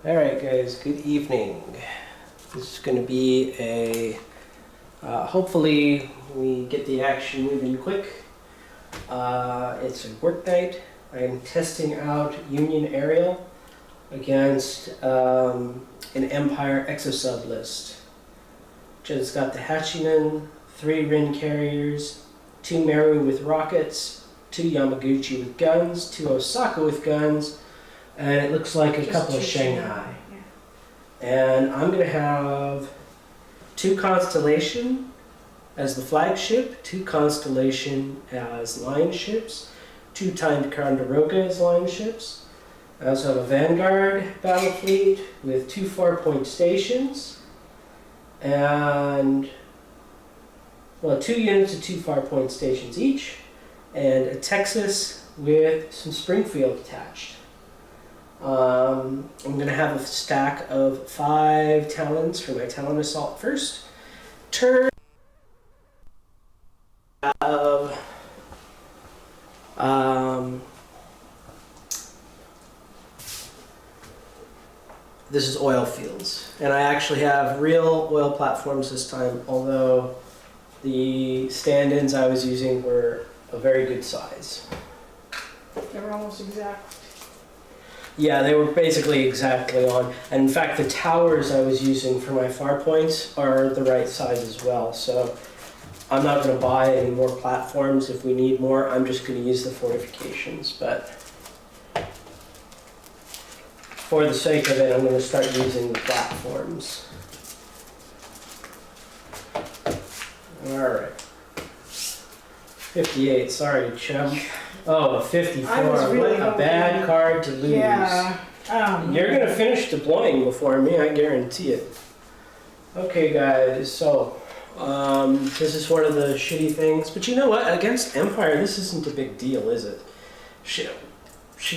Alright guys, good evening. This is going to be a, hopefully we get the action moving quick. It's a work night. I'm testing out Union Areial against an Empire exosub list. It's got the Hachiman, 3 Rin carriers, 2 Meru with rockets, 2 Yamaguchi with guns, 2 Osaka with guns, and it looks like a couple of Shanghai. Yeah. And I'm going to have 2 Constellation as the flagship, 2 Constellation as line ships, 2 Ticonderoga as line ships. I also have a Vanguard battle fleet with 2 4-point stations, and 2 units of 2 4-point stations each, and a Texas with some Springfield attached. I'm going to have a stack of 5 Talons for my Talon Assault first. Turn of this is oil fields, and I actually have real oil platforms this time, although the stand-ins I was using were a very good size. They were almost exact. Yeah, they were basically exactly on. And in fact, the towers I was using for my far points are the right size as well. So I'm not going to buy any more platforms. If we need more, I'm just going to use the fortifications. But for the sake of it, I'm going to start using the platforms. Alright. 58, sorry, chum. Oh, 54. Really what a bad card to lose. Yeah. You're going to finish deploying before me, I guarantee it. Okay, guys, so this is one of the shitty things. But you know what? Against Empire, this isn't a big deal, is it? She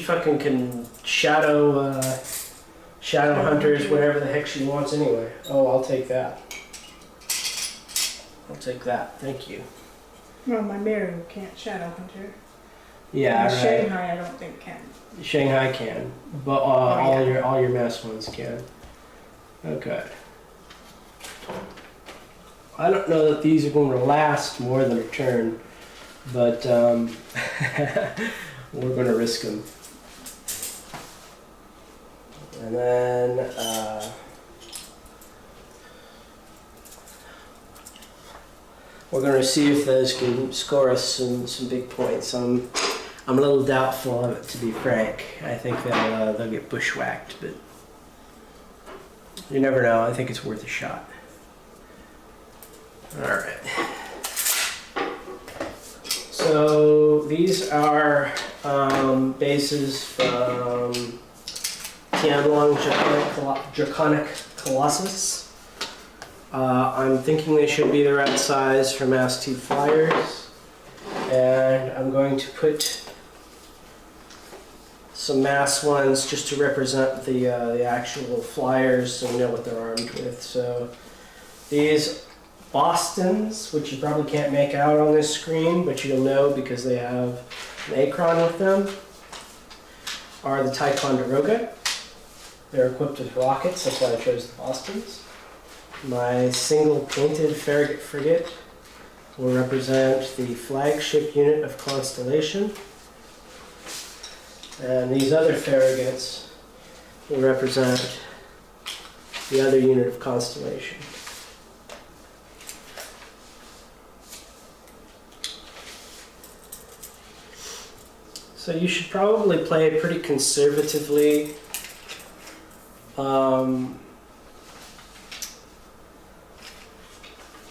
fucking can shadow hunters, whatever the heck she wants anyway. Oh, I'll take that. I'll take that. Thank you. Well, my Meru can't shadow hunter. Yeah, right. Shanghai, I don't think can. Shanghai can, but all your mass ones can. Okay. I don't know that these are going to last more than a turn, but we're going to risk them. And then we're going to see if those can score us some big points. I'm a little doubtful of it, to be frank. I think they'll get bushwhacked, but you never know. I think it's worth a shot. All right. So these are bases from Tianlong Draconic Colossus. I'm thinking they should be the right size for Mass 2 flyers, and I'm going to put some mass ones just to represent the actual flyers, so we know what they're armed with. So these Bostons, which you probably can't make out on this screen, but you'll know because they have an Acron with them, are the Ticonderoga. They're equipped with rockets, that's why I chose the Bostons. My single painted Farragut frigate will represent the flagship unit of Constellation. And these other Farraguts will represent the other unit of Constellation. So you should probably play pretty conservatively.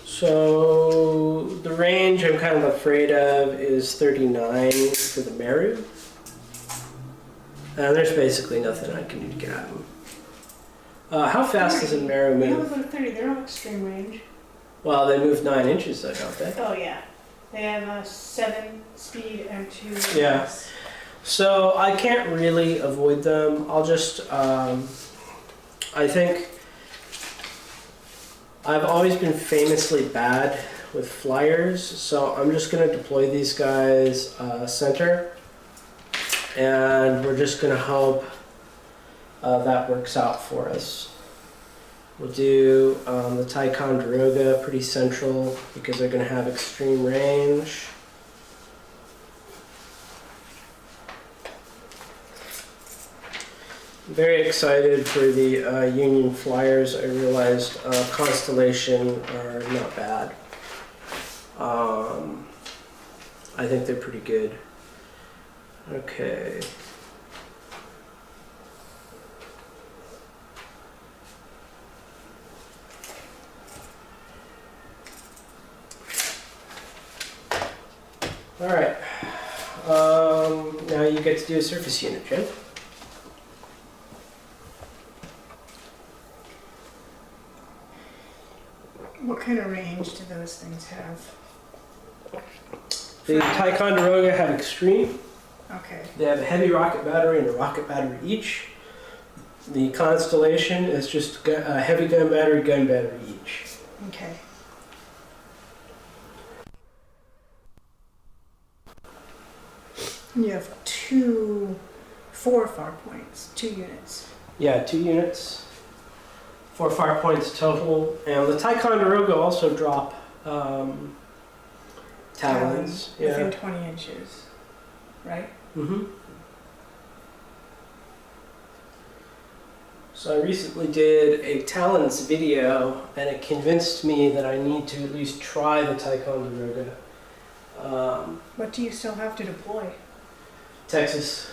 So the range I'm kind of afraid of is 39 for the Meru. And there's basically nothing I can do to get out of them. How fast does a Meru move? They only go to 30, they're on extreme range. Well, they move 9 inches though, don't they? Oh yeah. They have 7 speed and 2 Yeah. mass. So I can't really avoid them. I'll just, I think I've always been famously bad with flyers, so I'm just going to deploy these guys center, and we're just going to hope that works out for us. We'll do the Ticonderoga pretty central because they're going to have extreme range. Very excited for the Union Flyers. I realized Constellation are not bad. I think they're pretty good. Okay. All right. Now you get to do a surface unit, Jen. What kind of range do those things have? The Ticonderoga have extreme. Okay. They have a heavy rocket battery and a rocket battery each. The Constellation is just a heavy gun battery each. Okay. You have 4 far points, 2 units. Yeah, 2 units. 4 fire points total. And the Ticonderoga also drop talons. Within 20 inches, right? Mm-hmm. So I recently did a talons video, and it convinced me that I need to at least try the Ticonderoga. What do you still have to deploy? Texas.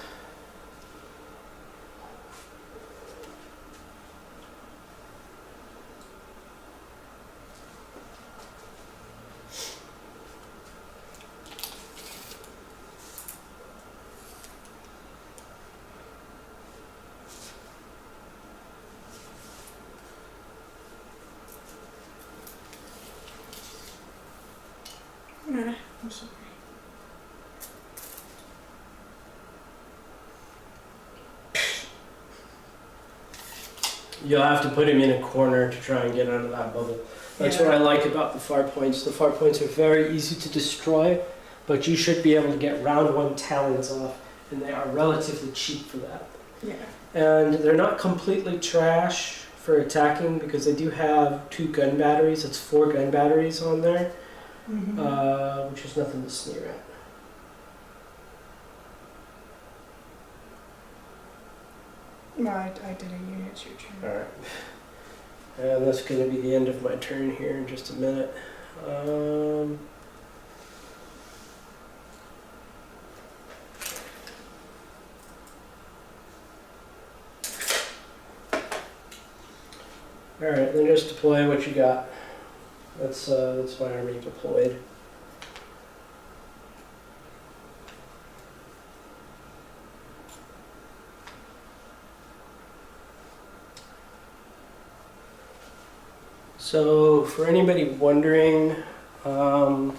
I'm sorry. You'll have to put him in a corner to try and get out of that bubble. That's what I like about the far points. The far points are very easy to destroy, but you should be able to get round 1 talons off, and they are relatively cheap for that. Yeah. And they're not completely trash for attacking because they do have 2 gun batteries. It's 4 gun batteries on there, which is nothing to sneer at. No, I did a unit, it's your turn. Alright. And that's going to be the end of my turn here in just a minute. Alright, then just deploy what you got. That's my army deployed. So for anybody wondering, I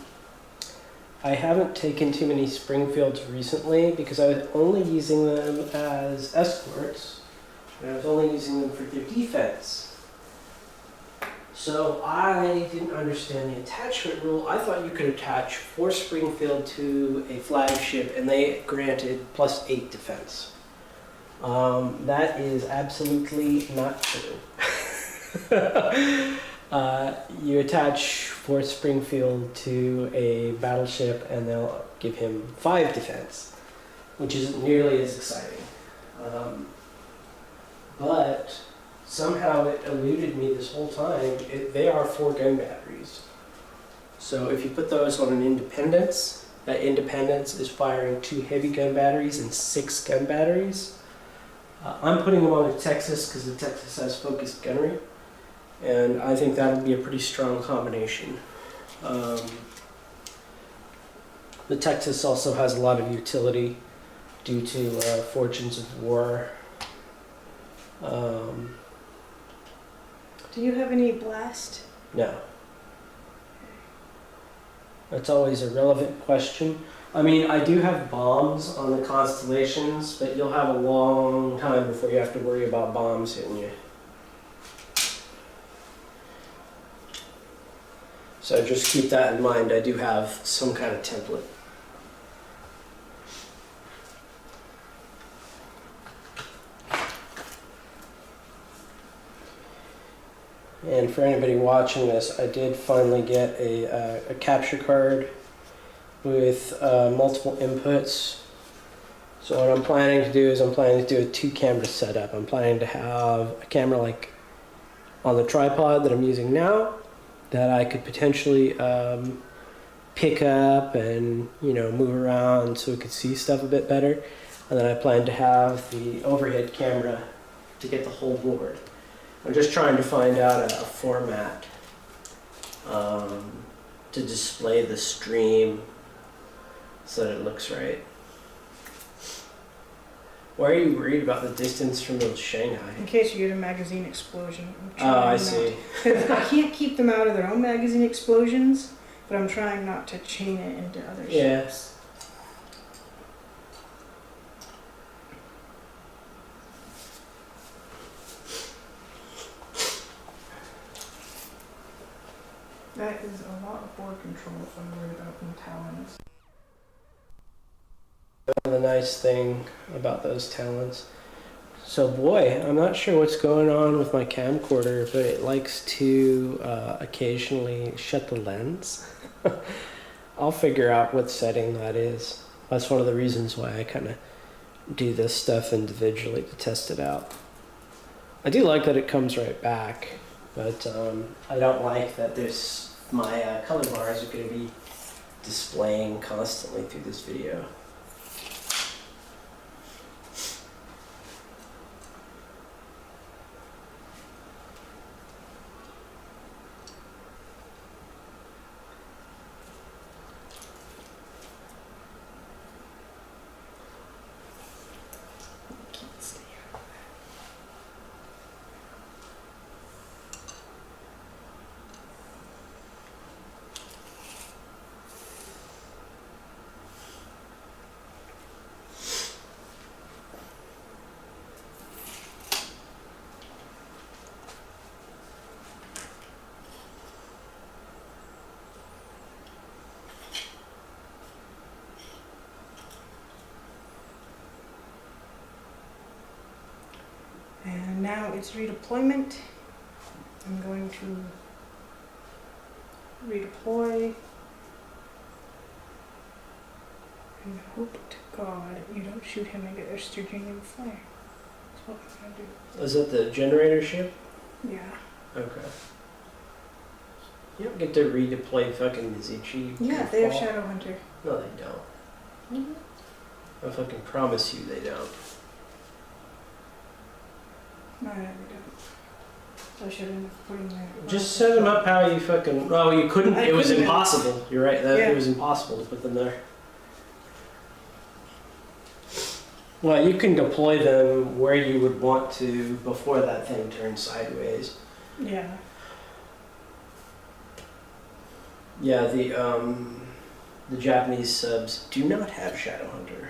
haven't taken too many Springfields recently because I was only using them as escorts, and I was only using them for their defense. So I didn't understand the attachment rule. I thought you could attach 4 Springfield to a flagship and they granted +8 defense. That is absolutely not true. You attach Fort Springfield to a battleship and they'll give him 5 defense, which isn't nearly as exciting. But somehow it eluded me this whole time. They are 4 gun batteries. So if you put those on an Independence, that Independence is firing 2 heavy gun batteries and 6 gun batteries. I'm putting them on a Texas because the Texas has focused gunnery. And I think that'll be a pretty strong combination. The Texas also has a lot of utility due to Fortunes of War. Do you have any blast? No. That's always a relevant question. I mean, I do have bombs on the Constellations, but you'll have a long time before you have to worry about bombs hitting you. So just keep that in mind. I do have some kind of template. And for anybody watching this, I did finally get a capture card with multiple inputs. So what I'm planning to do is I'm planning to do a 2-camera setup. I'm planning to have a camera like on the tripod that I'm using now that I could potentially pick up and, you know, move around so we could see stuff a bit better. And then I plan to have the overhead camera to get the whole board. I'm just trying to find out a format to display the stream so that it looks right. Why are you worried about the distance from the Shanghai? In case you get a magazine explosion. Oh, I see. I can't keep them out of their own magazine explosions, but I'm trying not to chain it into other ships. That is a lot of board control if I'm worried about them talons. The nice thing about those talents. So boy, I'm not sure what's going on with my camcorder, but it likes to occasionally shut the lens. I'll figure out what setting that is. That's one of the reasons why I kind of do this stuff individually to test it out. I do like that it comes right back, but I don't like that my color bars are going to be displaying constantly through this video. And now it's redeployment. I'm going to redeploy and hope to God you don't shoot him and get their stergenium flare. That's what I'm gonna do. Is it the generator ship? Yeah. Okay. You don't get to redeploy fucking Mizuchi. Yeah, they have Shadowhunter. No, they don't. I fucking promise you they don't. No, I never do. So I should end up putting their... Just set them up how you fucking... Oh, you couldn't. It was impossible. You're right. Yeah. It was impossible to put them there. Well, you can deploy them where you would want to before that thing turns sideways. Yeah. Yeah, the Japanese subs do not have Shadowhunter.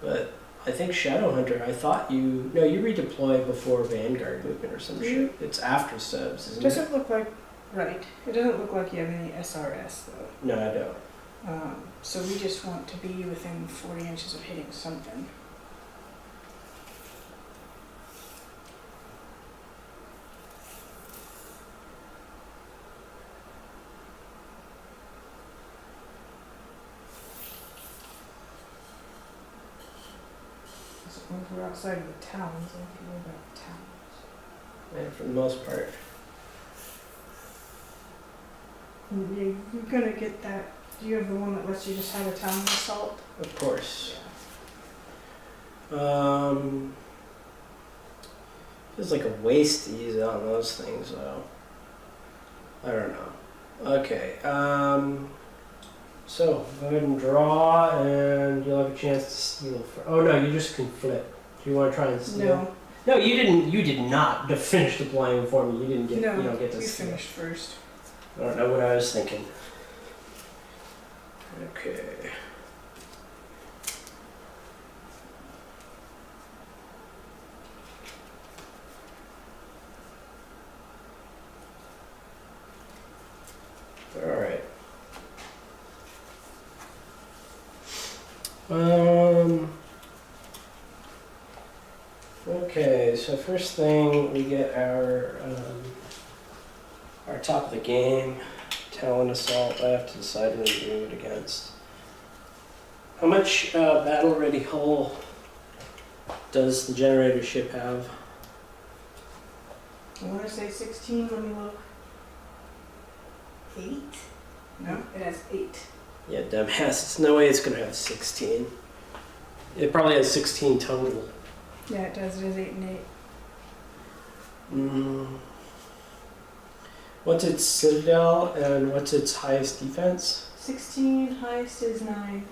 But I think Shadowhunter, I thought you redeploy before Vanguard movement or some shit. It's after subs, isn't it? Doesn't look like... Right. It doesn't look like you have any SRS, though. No, I don't. So we just want to be within 40 inches of hitting something. So once we're outside of the towns, I don't have to worry about the towns. Yeah, for the most part. You're gonna get that. Do you have the one that lets you just have a town assault? Of course. Feels like a waste to use it on those things, though. I don't know. Okay. So go ahead and draw, and you'll have a chance to steal. Oh no, you just can flip. Do you want to try and steal? No. No, you didn't. You did not finish deploying for me. You didn't get. No, you don't get to you steal. finished first. I don't know what I was thinking. Okay. All right. Okay, so first thing we get our our top of the game. Talon Assault, I have to decide what I'm doing it against. How much battle ready hull does the generator ship have? I want to say 16. Let me look. 8? No, it has 8. Yeah, dumbass. There's no way it's gonna have 16. It probably has 16 total. Yeah, it does. It is 8 and 8. What's its citadel and what's its highest defense? 16, highest is 9.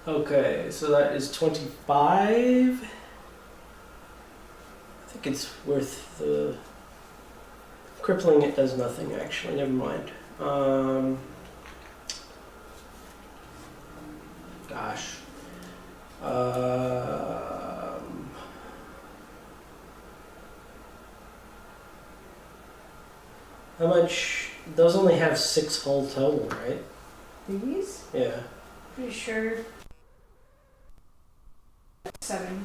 Okay, so that is 25. I think it's worth the... Crippling it does nothing, actually. Never mind. Gosh. How much? Those only have 6 hull total, right? These? Yeah. Pretty sure. 7.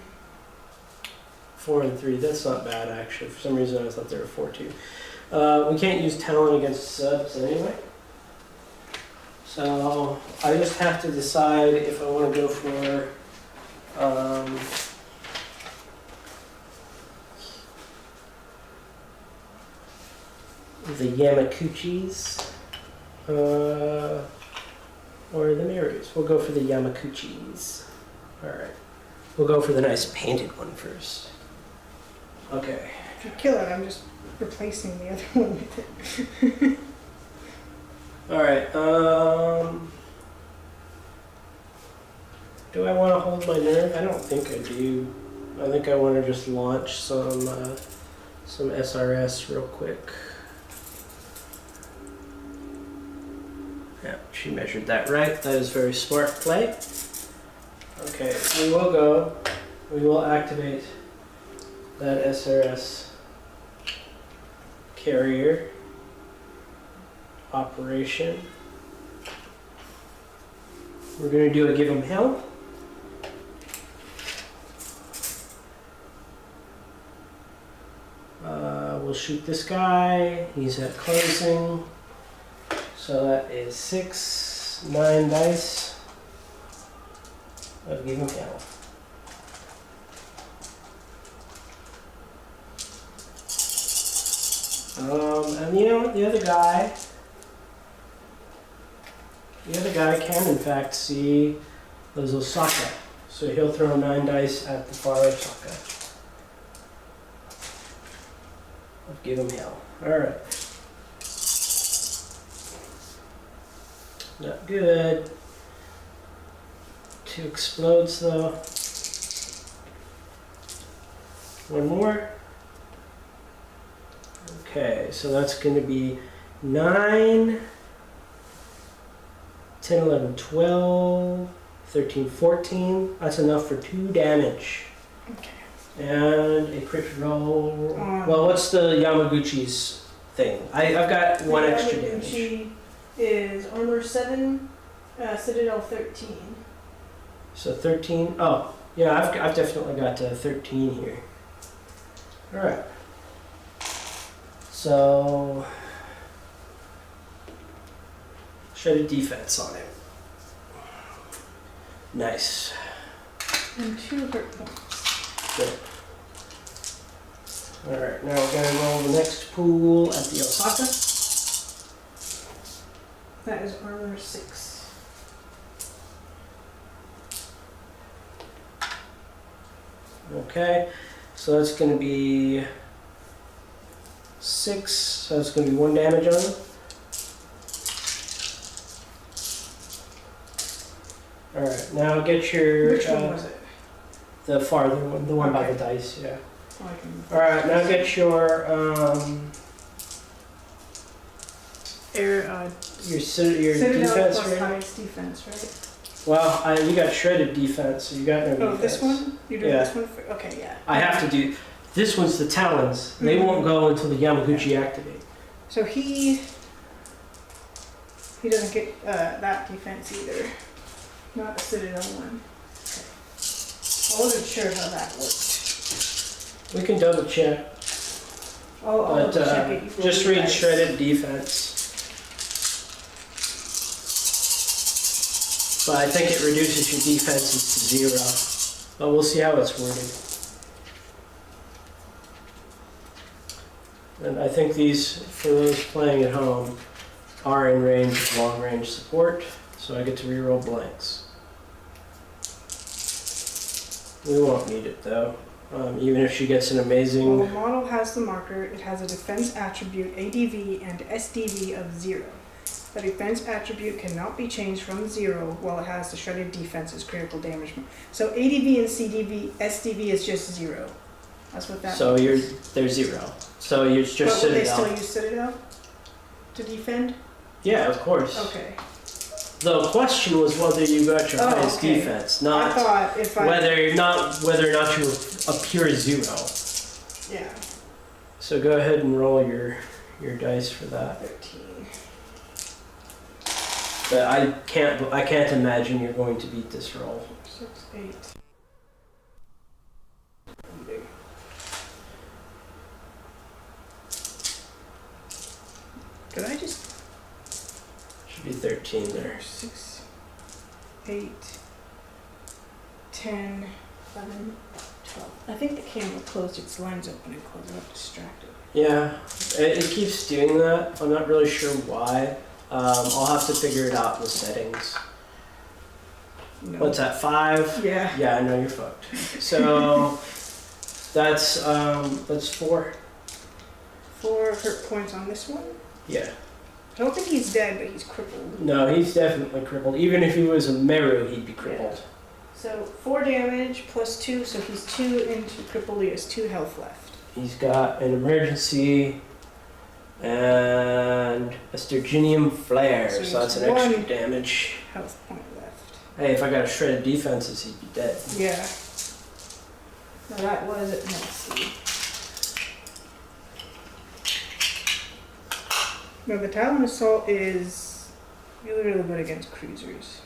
4 and 3. That's not bad, actually. For some reason, I thought they were 4 too. We can't use Talon against subs anyway. So I just have to decide if I want to go for the Yamakuchis or the Mirus. We'll go for the Yamakuchis. Alright. We'll go for the nice painted one first. Okay. If you kill it, I'm just replacing the other one with it. Alright, do I want to hold my nerve? I don't think I do. I think I want to just launch some SRS real quick. Yeah, she measured that right. That is very smart play. Okay, we will go. We will activate that SRS carrier operation. We're going to do a give him hell. We'll shoot this guy. He's at closing. So that is 6, 9 dice of give him hell. And you know what? The other guy can in fact see those Osaka. So he'll throw 9 dice at the far Osaka. I'll give him hell. Alright. Not good. 2 explodes though. 1 more. Okay, so that's going to be 9, 10, 11, 12, 13, 14. That's enough for 2 damage. Okay. And a crit roll. Well, what's the Yamaguchi's thing? I've got 1 extra damage. Yamaguchi is armor 7, citadel 13. So 13. Oh, yeah, I've definitely got 13 here. All right. So, shredded defense on him. Nice. And 2 hurt points. Good. Alright, now we're going to roll the next pool at the Osaka. That is armor 6. Okay, so that's going to be 6, so that's going to be 1 damage on him. Alright, now get your... Which one was it? The farther one, the one by Okay. the dice, yeah. Oh, I can- Alright, now get your Citadel defense plus rating. highest defense, right? Well, you got shredded defense, so you got no defense. Oh, this one? You're doing Yeah. this one? Okay, yeah. I have to do... This one's the Talons. They won't go until the Yamaguchi activate. So he doesn't get that defense either. Not the Citadel one. I wasn't sure how that worked. We can double check. I'll But check it. You just roll read dice. shredded defense. But I think it reduces your defenses to 0. But we'll see how it's worded. And I think these, for those playing at home, are in range of long-range support, so I get to reroll blanks. We won't need it though, even if she gets an While amazing... the model has the marker, it has a defense attribute ADV and SDV of 0. The defense attribute cannot be changed from 0 while it has the shredded defense's critical damage. So ADV and SDV is just 0. That's what that So means. they're 0. So you're just But would they Citadel. still use Citadel to defend? Yeah, of course. Okay. The question was whether you got your highest okay. defense, I not thought if I... whether or not you're a pure 0. Yeah. So go ahead and roll your dice for that. 13. But I can't imagine you're going to beat this roll. 6, 8. Did I just... Should be 13 there. 6, 8, 10, 11, 12. I think the camera closed its lens open and closed it up distracted. Yeah, it keeps doing that. I'm not really sure why. I'll have to figure it out in the settings. No. What's that, 5? Yeah. Yeah, I know you're fucked. So that's 4. 4 hurt points on this one. Yeah. I don't think he's dead, but he's crippled. No, he's definitely crippled. Even if he was a Meru, he'd be crippled. So 4 damage plus 2, so he's 2 into crippled. He has 2 health left. He's got an emergency and a Sturginium Flare, so that's an extra 1 damage. health point left. Hey, if I got a shredded defenses, he'd be dead. Yeah. Now that was it. Let's see. No, the Talon Assault is really, really good against cruisers.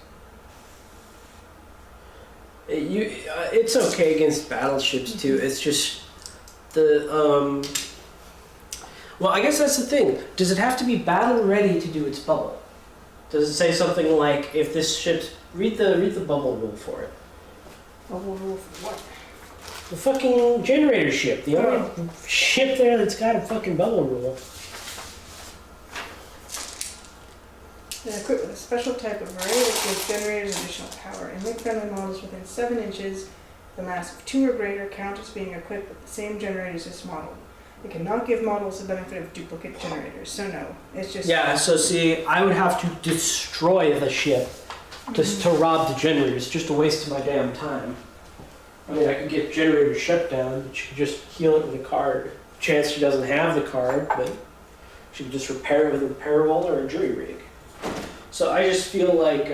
It's okay against battleships too. It's just the well, I guess that's the thing. Does it have to be battle ready to do its bubble? Does it say something like if this ship's read the bubble rule for it? Bubble rule for what? The fucking generator ship, the only ship there that's got a fucking bubble rule. They're equipped with a special type of array that gives generators additional power. And link friendly models within 7 inches, the mass of 2 or greater, count as being equipped with the same generators as this model. It cannot give models the benefit of duplicate generators, so no. It's just... Yeah, so see, I would have to destroy the ship just to rob the generators, just a waste of my damn time. I mean, I could get generator shut down, but she could just heal it with a card. Chance she doesn't have the card, but she could just repair it with a repair roll or a jury rig. So I just feel like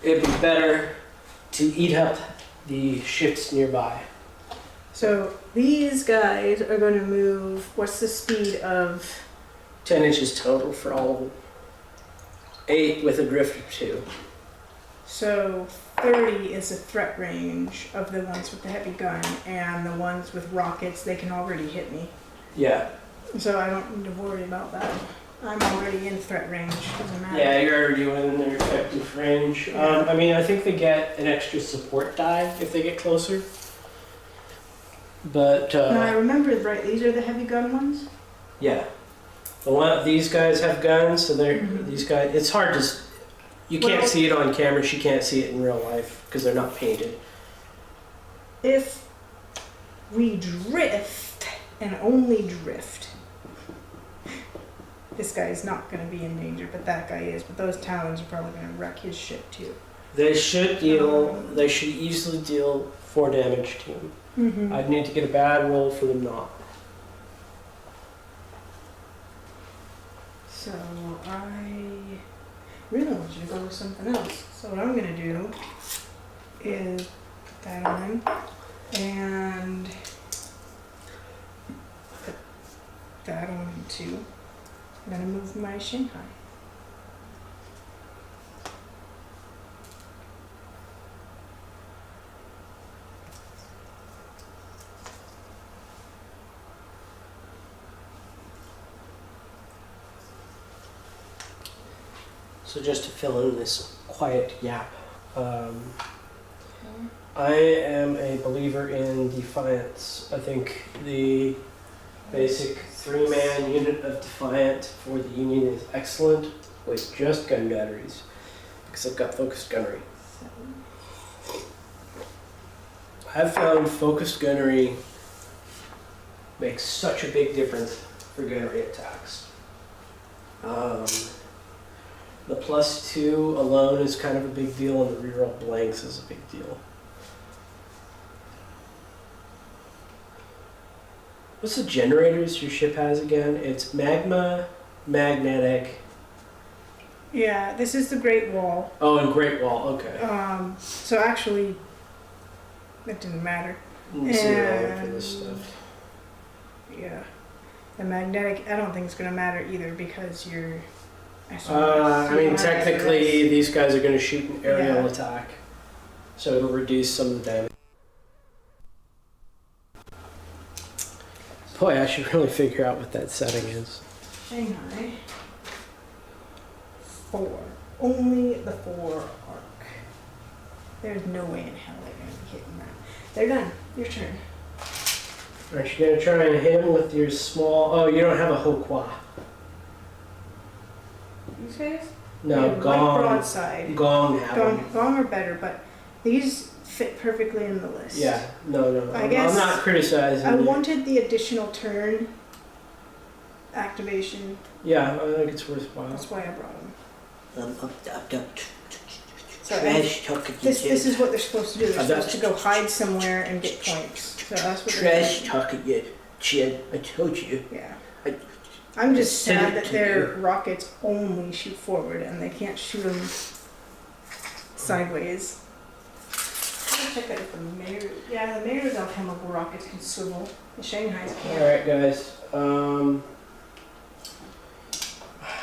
it'd be better to eat up the ships nearby. So these guys are going to move... What's the speed of... 10 inches total for all of them. 8 with a drift of 2. So 30 is the threat range of the ones with the heavy gun, and the ones with rockets, they can already hit me. Yeah. So I don't need to worry about that. I'm already in threat range. Doesn't matter. Yeah, you're already within their effective range. Yeah. I mean, I think they get an extra support die if they get closer. But No, I remembered right. These are the heavy gun ones. yeah, these guys have guns, so these guys. It's hard to. You can't see it on camera. She can't see it in real life because they're not painted. If we drift and only drift, this guy is not going to be in danger, but that guy is. But those Talons are probably going to wreck his ship too. They should deal. They should easily deal 4 damage to him. Mm-hmm. I'd need to get a bad roll for them not. So I really want you to go with something else. So what I'm going to do is put that on and put that on too. I'm going to move my Shanghai. So just to fill in this quiet yap, I am a believer in Defiance. I think the basic 3-man unit of Defiant for the Union is excellent with just gun batteries, because I've got focused gunnery. I've found focused gunnery makes such a big difference for gunnery attacks. The +2 alone is kind of a big deal, and the reroll blanks is a big deal. What's the generators your ship has again? It's magma, magnetic. Yeah, this is the Great Wall. Oh, and Great Wall, okay. So actually, it didn't matter. 0 for this stuff. Yeah. The magnetic, I don't think it's going to matter either because you're... I mean, technically, these guys are going to shoot an aerial Yeah. attack, so it'll reduce some of the damage. Boy, I should really figure out what that setting is. Shanghai. 4. Only the 4 arc. There's no way in hell they're going to be hitting that. They're done. Your turn. Aren't you going to try and hit him with your small... Oh, you don't have a Hokwa. These guys? No, Light Gong. broadside. Gong have them. Gong are better, but these fit perfectly in the list. Yeah, no. I I'm guess not criticizing I you. wanted the additional turn activation. Yeah, I think it's worthwhile. That's why I brought them. So Trash talking. this is what they're supposed to do. They're I'm supposed to go hide somewhere and get points. So that's what Trash they're talking, you Chad. I told you. doing. Yeah. I'm just Send sad it that to their rockets only shoot forward and they can't shoot them sideways. I'm gonna check that if the mayor. Yeah, the mayor's alchemical rockets can swivel. The Shanghai's can't. Alright, guys.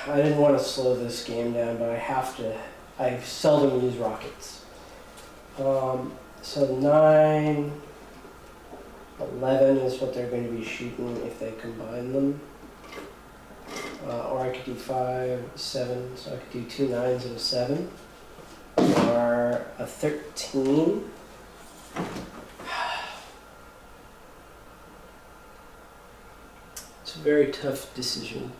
I didn't want to slow this game down, but I have to. I seldom use rockets. So 9, 11 is what they're going to be shooting if they combine them. Or I could do 5, 7, so I could do 2 9s and a 7. Or a 13. It's a very tough decision.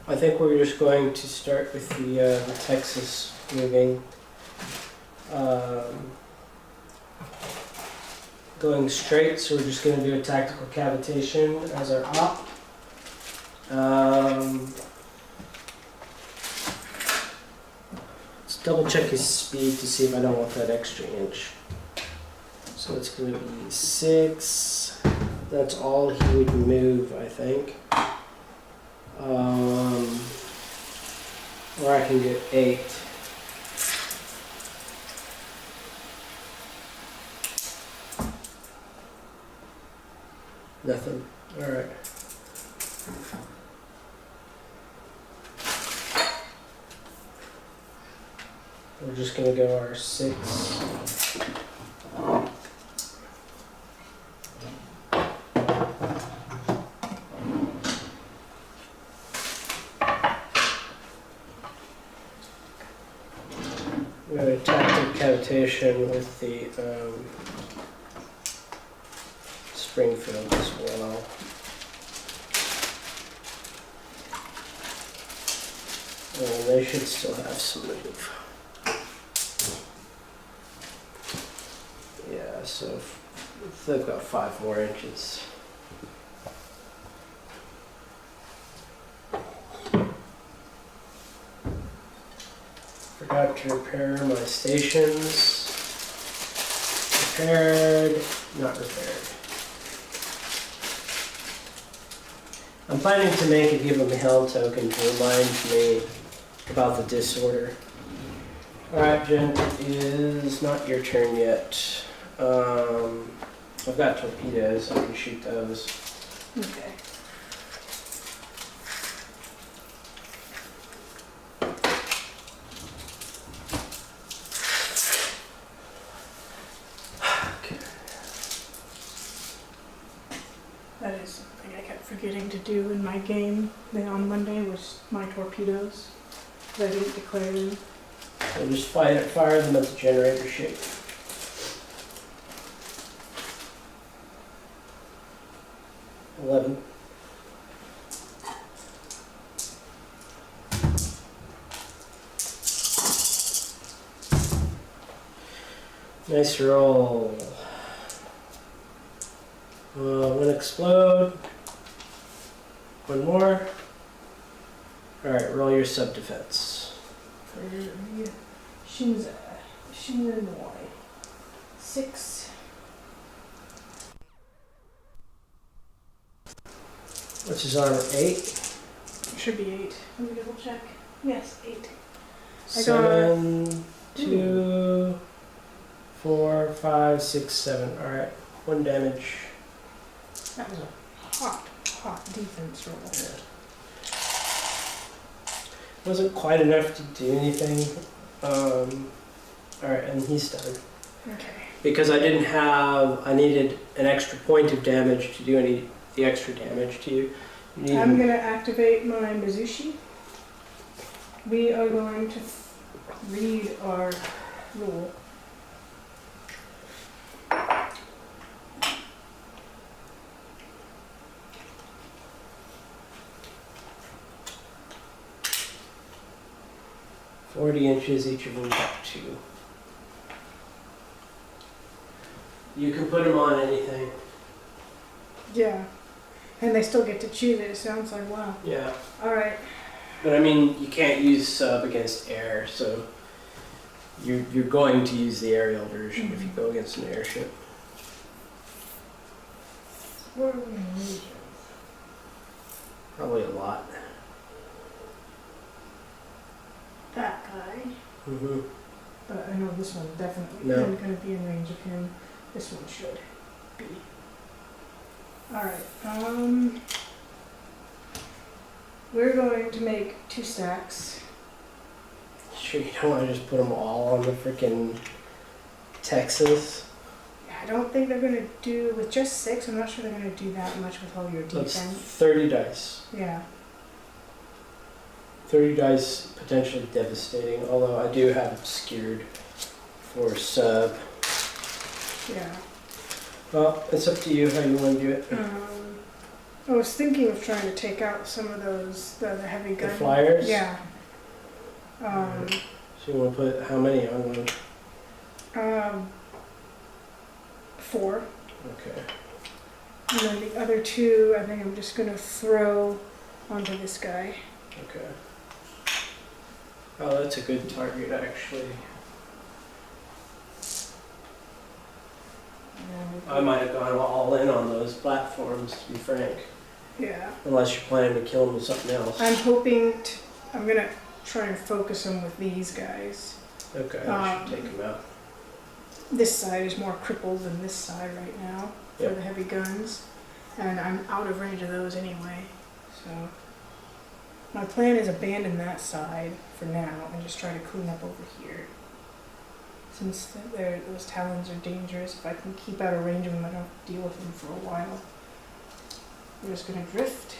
I think we're just going to start with the Texas moving. Going straight, so we're just going to do a tactical cavitation as our op. Let's double check his speed to see if I don't want that extra inch. So it's going to be 6. That's all he would move, I think. Or I can get 8. Nothing. Alright. We're just gonna go our 6. We're going to tactic cavitation with the Springfield as well. And they should still have some move. Yeah, so if they've got 5 more inches. Forgot to repair my stations. Repaired, not repaired. I'm planning to make a give him hell token to remind me about the disorder. Alright, Jen, it is not your turn yet. I've got torpedoes, I can shoot those. Okay. That is something I kept forgetting to do in my game on Monday was my torpedoes. 'Cause I didn't declare them. So just fire them at the generator shape. $11. Nice roll. One explode. One more. Alright, roll your sub-defense. For the Shinzanoi. 6. What's his armor? 8? Should be 8. Let me double check. Yes, 8. I got- 7, 2, 4, 5, 6, 7. Alright, 1 damage. That was a hot defense roll. Wasn't quite enough to do anything. Alright, and he's done. Okay. Because I needed an extra point of damage to do the extra damage to you. I'm going to activate my Mizushi. We are going to read our rule. $40 each of them got 2. You can put them on anything. Yeah. And they still get to choose it. It sounds like, wow. Yeah. All right. But I mean, you can't use sub against air, so you're going to use the aerial version if you go against an airship. Where are we in regions? Probably a lot. That guy. Mm-hmm. But I know this one definitely No. isn't going to be in range of him. This one should be. Alright, we're going to make 2 stacks. Sure, you don't want to just put them all on the freaking Texas. I don't think they're going to do, with just 6, I'm not sure they're going to do that much with all your That's defense. 30 dice. Yeah. 30 dice, potentially devastating, although I do have obscured for sub. Yeah. Well, it's up to you how you want to do it. I was thinking of trying to take out some of those, the heavy The gun. flyers? Yeah. So you want to put how many on one? 4. Okay. And then the other 2, I think I'm just going to throw onto this guy. Okay. Oh, that's a good target, actually. I might have gone all in on those platforms, to be frank. Yeah. Unless you're planning to kill them with something else. I'm hoping I'm going to try and focus them with these guys. Okay, I should take them out. This side is more crippled than this side right now for Yep. the heavy guns. And I'm out of range of those anyway. So my plan is abandon that side for now and just try to clean up over here. Since those talons are dangerous, if I can keep out of range of them, I don't have to deal with them for a while. We're just going to drift.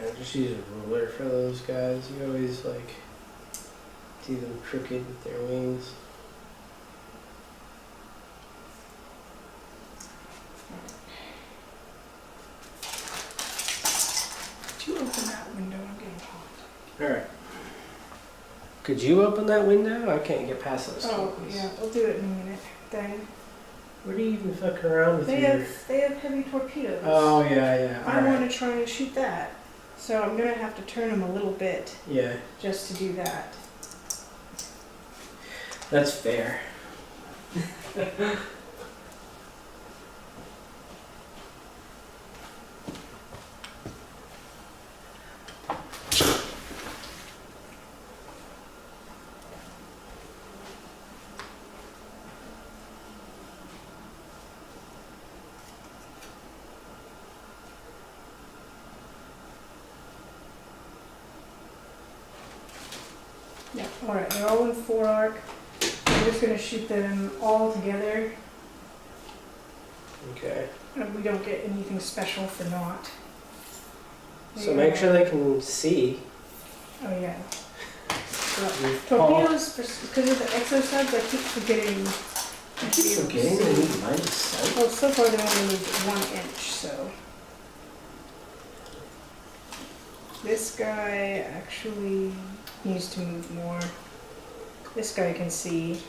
Yeah, just use a ruler for those guys. You always like do them crooked with their wings. Could you open that window? I'm getting hot. Alright. Could you open that window? I can't get past those Oh, keys. yeah, we'll do it in a minute. Then Where do you even fuck around with they your... have heavy torpedoes. Oh, yeah. I alright. want to try and shoot that. So I'm going to have to turn them a little bit Yeah, just to do that. that's fair. Yeah, alright, they're all in 4 arc. I'm just gonna shoot them all together, Okay. and we don't get anything special for not. So make sure they can see. Oh yeah. You've Torpedoes, because of the exo subs, I keep forgetting. I keep forgetting they need line of sight. Well, so far they only moved 1 inch, so. This guy actually needs to move more. This guy can see.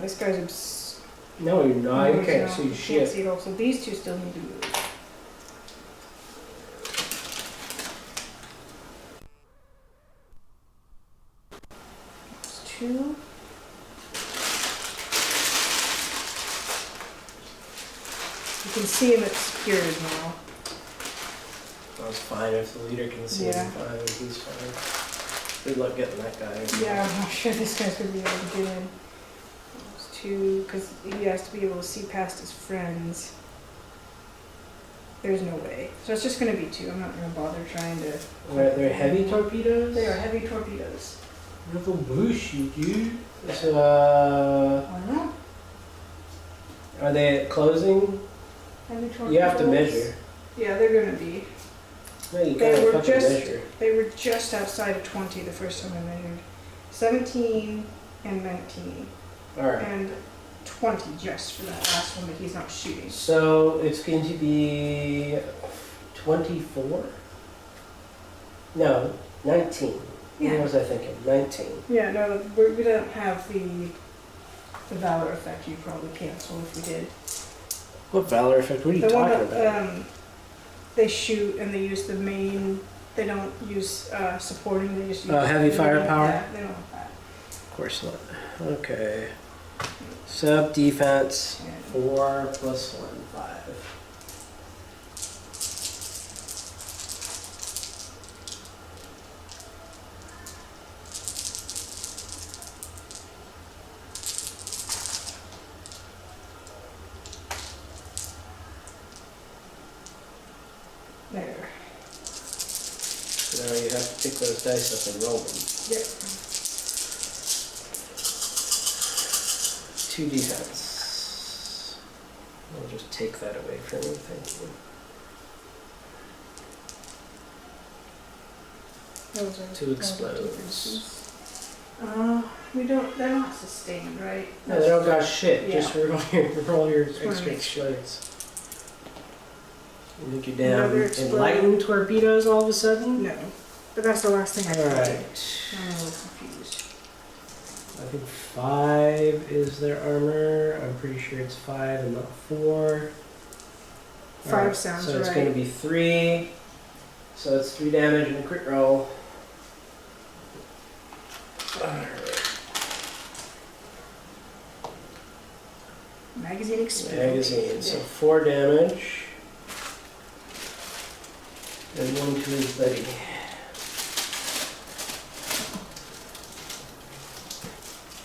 This guy's No, you're not. no, You he's can't not. see You can't shit. see at all. So these two still need to move. That's 2. You can see him obscured now. That's fine if the leader can see Yeah. him fine. He's fine. Good luck getting that guy. Yeah, I'm not sure this guy's gonna be able to get in. Those 2, because he has to be able to see past his friends. There's no way. So it's just gonna be 2. I'm not gonna bother trying to. They're heavy torpedoes? They are heavy torpedoes. Little bushy, dude. So, I don't know. are they closing? Heavy torpedoes. You have to measure. Yeah, they're gonna be. No, you They gotta were fucking just- measure. They were just outside of 20 the first time I measured. 17 and 19. Alright. And 20 just for that last one that he's not shooting. So it's going to be 24? No, 19. Yeah. What was I thinking? 19. Yeah, no, we don't have the Valor effect you'd probably cancel if we did. What Valor effect? What are you The one talking that about? they shoot and they use the main, they don't use supporting, they just use Heavy firepower? Yeah, they don't have that. Of course not. Okay. Sub defense Yeah. 4 plus 1, 5. There. So now you have to pick those dice up and roll them. Yep. 2 defense. I'll just take that away from you, thank you. Those are 2 explodes. differences. We don't, they're not sustained, right? No, they don't got shit. Yeah. Just roll your Just wanna extra make explodes. You make your Another damn explode. enlightened torpedoes all of a sudden? No, but that's the last thing I did. Alright. I'm a little confused. I think 5 is their armor. I'm pretty sure it's 5 and not 4. 5 Alright, sounds so it's right. going to be 3. So it's 3 damage and a crit roll. Alright. Magazine exploded. Magazine. So 4 damage. And 1 to his buddy.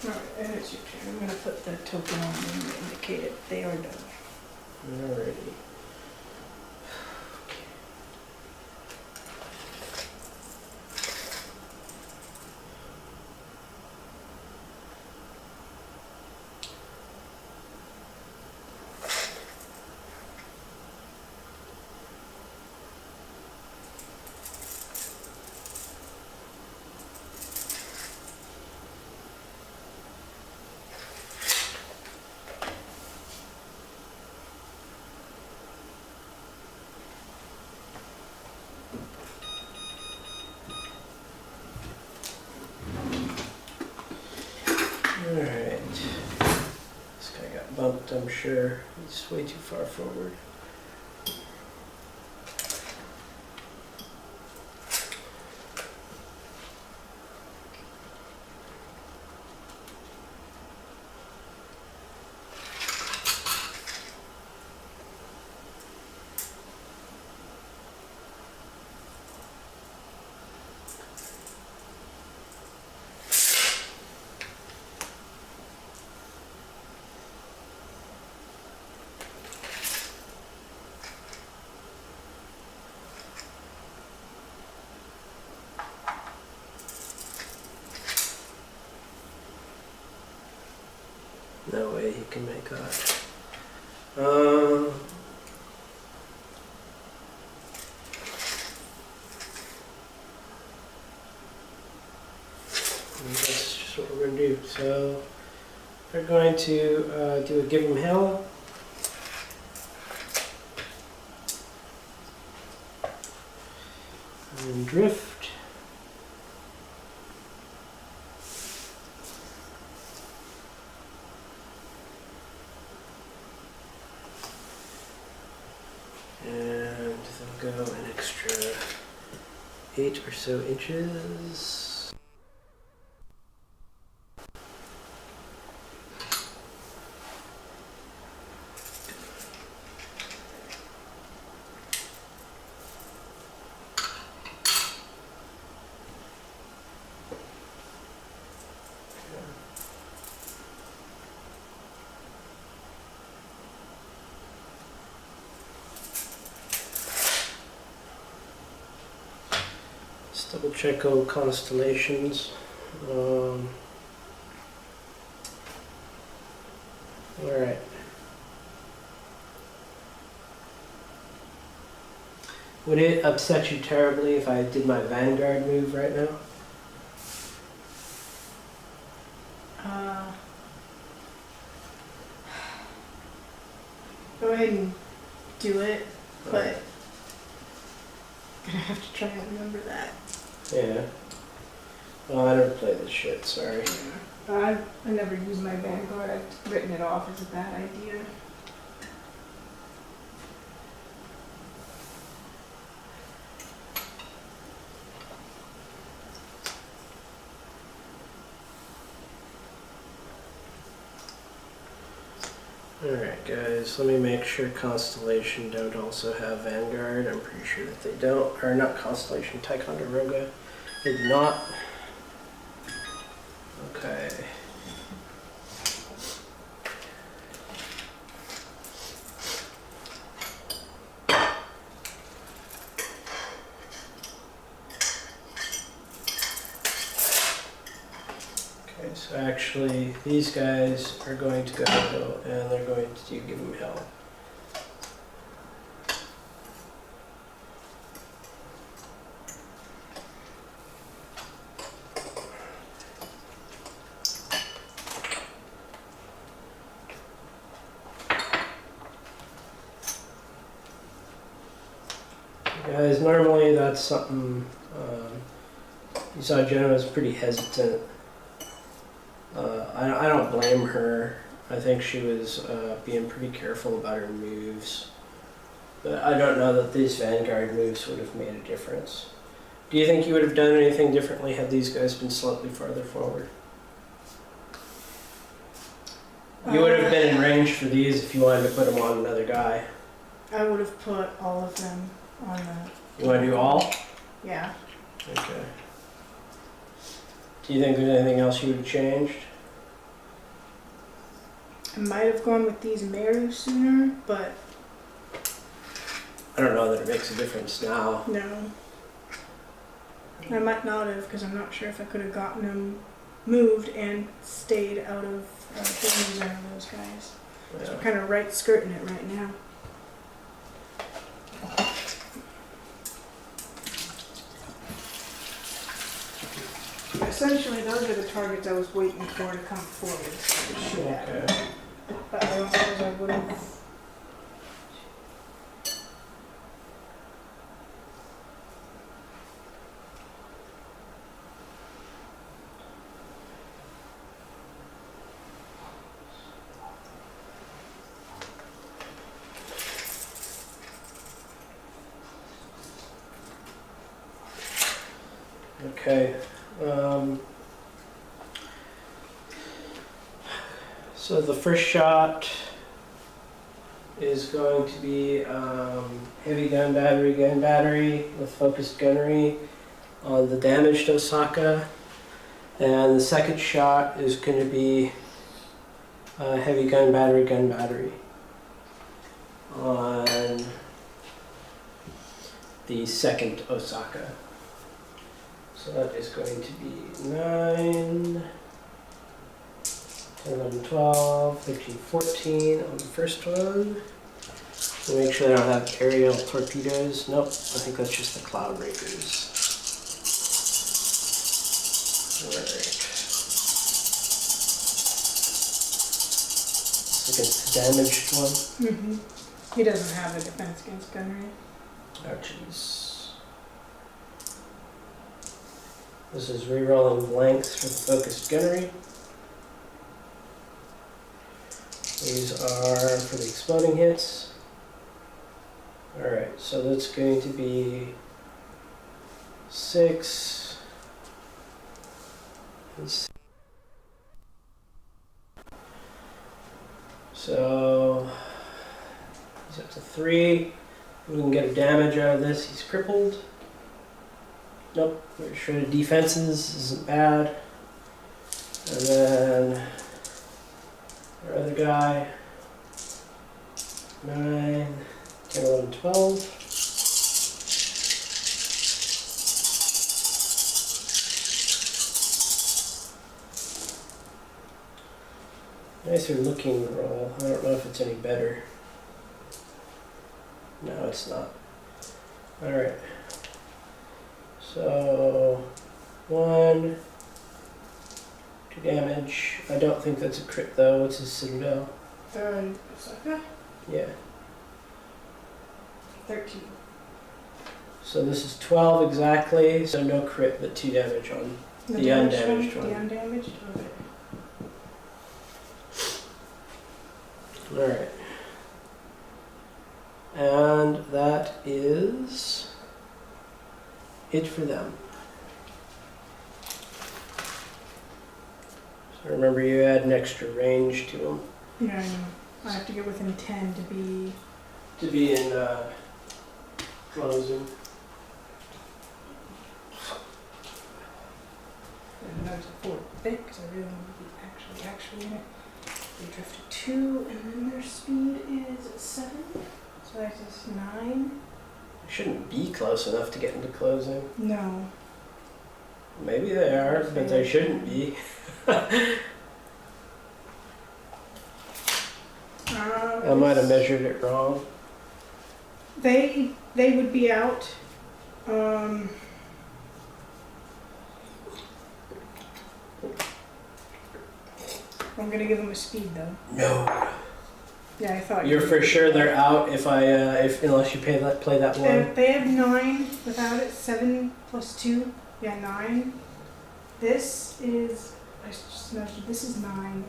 Alright, and it's your turn. I'm gonna put the token on them to indicate it. They are done. Alrighty. Alright. This guy got bumped, I'm sure. He's way too far forward. No way he can make that. And that's just what we're gonna do. So we're going to do a give him hell. And drift. And they'll go an extra 8 or so inches. Let's double check all constellations. Alright. Would it upset you terribly if I did my Vanguard move right now? Go ahead and do it, but gonna have to try and remember that. Yeah. Well, I don't play this shit, sorry. I never use my Vanguard. I've written it off as a bad idea. Alright guys, let me make sure Constellation don't also have Vanguard. I'm pretty sure that they don't. Or not Constellation, Ticonderoga. They do not. Okay. Okay, so actually these guys are going to go and they're going to give them hell. Guys, normally that's something, you saw Jenna was pretty hesitant. I don't blame her. I think she was being pretty careful about her moves. But I don't know that these Vanguard moves would have made a difference. Do you think you would have done anything differently had these guys been slightly farther forward? You would have been in range for these if you wanted to put them on another guy. I would have put all of them on the... You want to do all? Yeah. Okay. Do you think there's anything else you would have changed? I might have gone with these Meru sooner, but I don't know that it makes a difference now. no. I might not have, because I'm not sure if I could have gotten them moved and stayed out of danger zone of those guys. So we're kind of right skirting it right now. Essentially, those are the targets I was waiting for to come forward. So I should have. Okay. But I don't suppose I would have. Okay. So the first shot is going to be heavy gun battery with focused gunnery on the damaged Osaka. And the second shot is going to be heavy gun battery on the second Osaka. So that is going to be 9, 11, 12, 13, 14 on the first one. We'll make sure they don't have Areial torpedoes. Nope, I think that's just the Cloud Raiders. Alright. Against the damaged one. Mm-hmm. He doesn't have a defense against gunnery. Oh, jeez. This is re-rolling blanks for the focused gunnery. These are for the exploding hits. Alright, so that's going to be 6. So he's up to 3. We can get a damage out of this. He's crippled. Nope, shredded defenses isn't bad. And then our other guy, 9, 10, 11, 12. Nicer looking roll. I don't know if it's any better. No, it's not. Alright. So, 1, 2 damage. I don't think that's a crit though. What's his citadel? Osaka? Yeah. 13. So this is 12 exactly. So no crit, but 2 damage on the undamaged one. The undamaged? Okay. Alright. And that is it for them. So remember, you add an extra range to them. Yeah, I know. I have to get within 10 to be... To be in closing. I noticed a 4 bit because I really want to be actually in it. They drifted 2, and then their speed is 7. So that's just 9. They shouldn't be close enough to get into closing. No. Maybe they are, but they shouldn't be. I might have measured it wrong. They would be out. I'm gonna give them a speed though. No. Yeah, I thought You're for sure they're out if unless you play that one. They have 9 without it. 7 plus 2. Yeah, 9. This is, I just nudged, this is 9.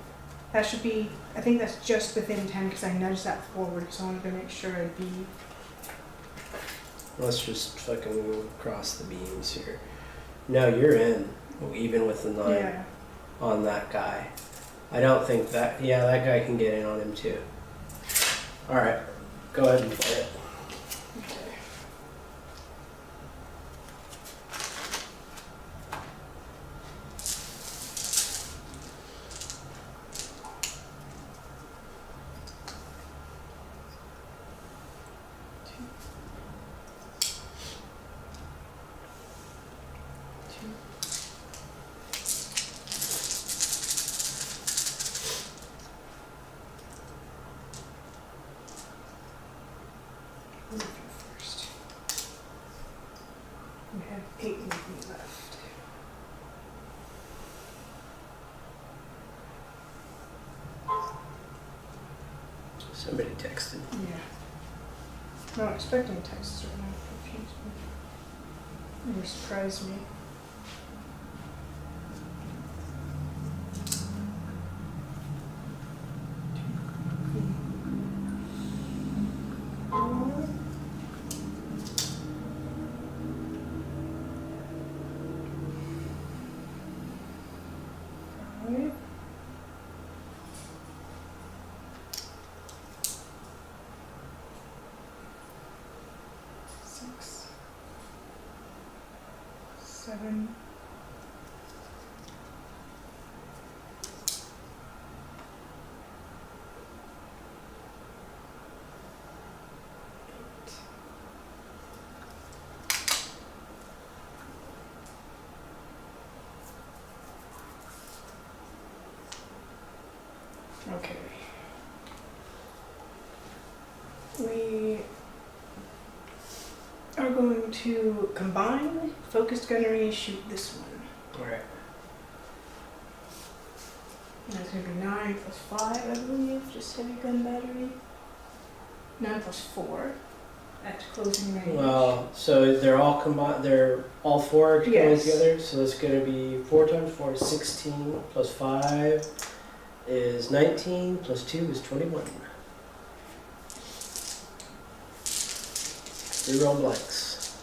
That should be, I think that's just within 10 because I nudged that forward because I wanted to make sure I'd be. Let's just fucking cross the beams here. No, you're in, even with the 9 Yeah. on that guy. I don't think that, yeah, that guy can get in on him too. Alright, go ahead and play it. Okay. First. We have 8 movement left. Somebody texted. Yeah. Not expecting texts right now. Confused me. Or surprised me. Five. 6, 7, 8. Okay. We are going to combine focused gunnery, shoot this one. Alright. That's going to be 9 plus 5, I believe, just heavy gun battery. 9 plus 4 at closing range. Well, so they're all combined, they're all four going Yes. together, so that's gonna be 4 times 4 is 16, plus 5 is 19, plus 2 is 21. Reroll blanks.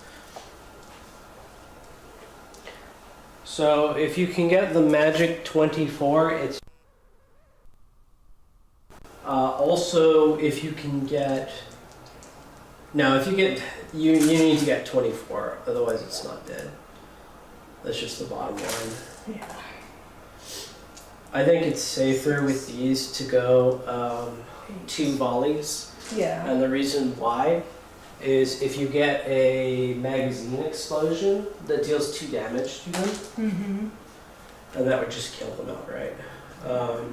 So if you can get the magic 24, it's also if you can get if you get you need to get 24, otherwise it's not dead. That's just the bottom line. Yeah. I think it's safer with these to go 2 volleys, Yeah. and the reason why is if you get a magazine explosion that deals 2 damage to them, Mm-hmm. and that would just kill them outright.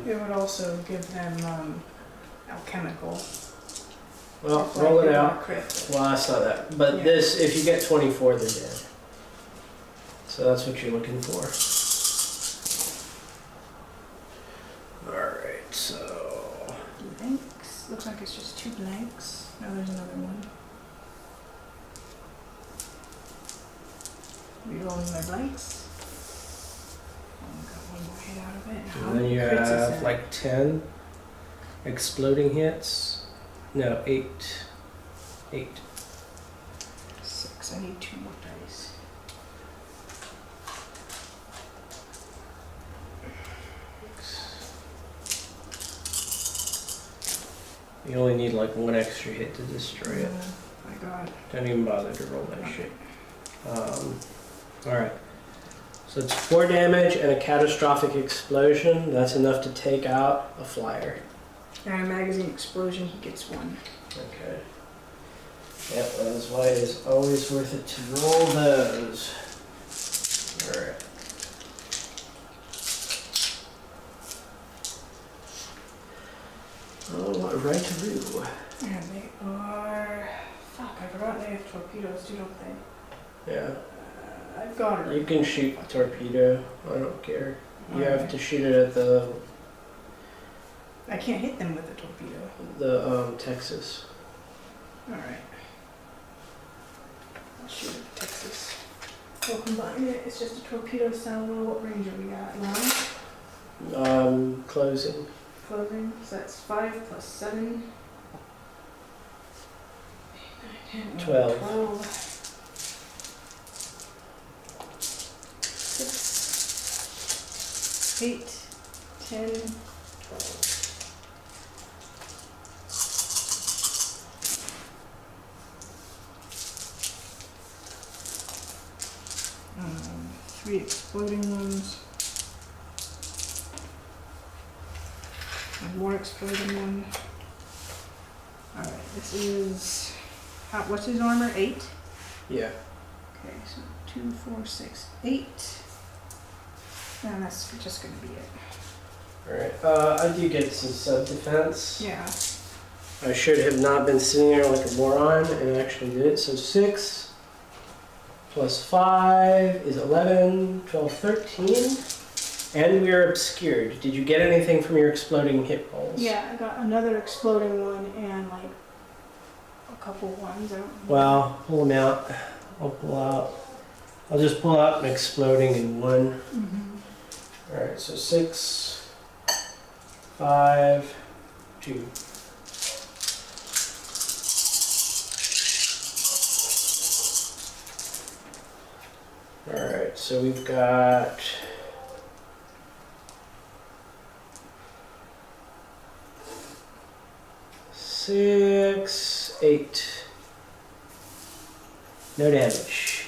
It would also give them alchemical. Well, If, like, roll it they out. want a crit. Well, I saw that. But Yeah. this, if you get 24, they're dead. So that's what you're looking for. Alright, so... Blanks. Looks like it's just 2 blanks. No, there's another one. Rerolling my blanks. Oh, got one more hit out of it. How And then you many crits is have that? like 10 exploding hits. No, 8. 8. 6. I need 2 more dice. You only need like 1 extra hit to destroy it. I got it. Don't even bother to roll that shit. Alright. So it's 4 damage and a catastrophic explosion. That's enough to take out a flyer. And a magazine explosion, he gets 1. Okay. Yep, that is why it is always worth it to roll those. Alright. Oh, right-a-roo. And they are... Fuck, I forgot they have torpedoes too, don't they? Yeah. I've got her. You can shoot a torpedo. I don't care. You have Alright. to shoot it at the I can't hit them with a torpedo. Texas. Alright. I'll shoot it at Texas. We'll combine it. It's just a torpedo salvo. What range are we at? Line? Closing. Closing. So that's 5 plus 7. 8, 9, 10, 12. 12. 6, 8, 10, 12. 3 exploding ones. And more exploding one. Alright, this is... what's his armor? 8? Yeah. Okay, so 2, 4, 6, 8. And that's just gonna be it. Alright. I do get some self-defense. Yeah. I should have not been sitting there like a moron and actually did it. So 6 plus 5 is 11, 12, 13. And we are obscured. Did you get anything from your exploding hit rolls? Yeah, I got another exploding one and like a couple ones. I don't know. Well, pull them out. I'll just pull out an exploding in 1. Mm-hmm. Alright, so 6, 5, 2. Alright, so we've got 6, 8. No damage.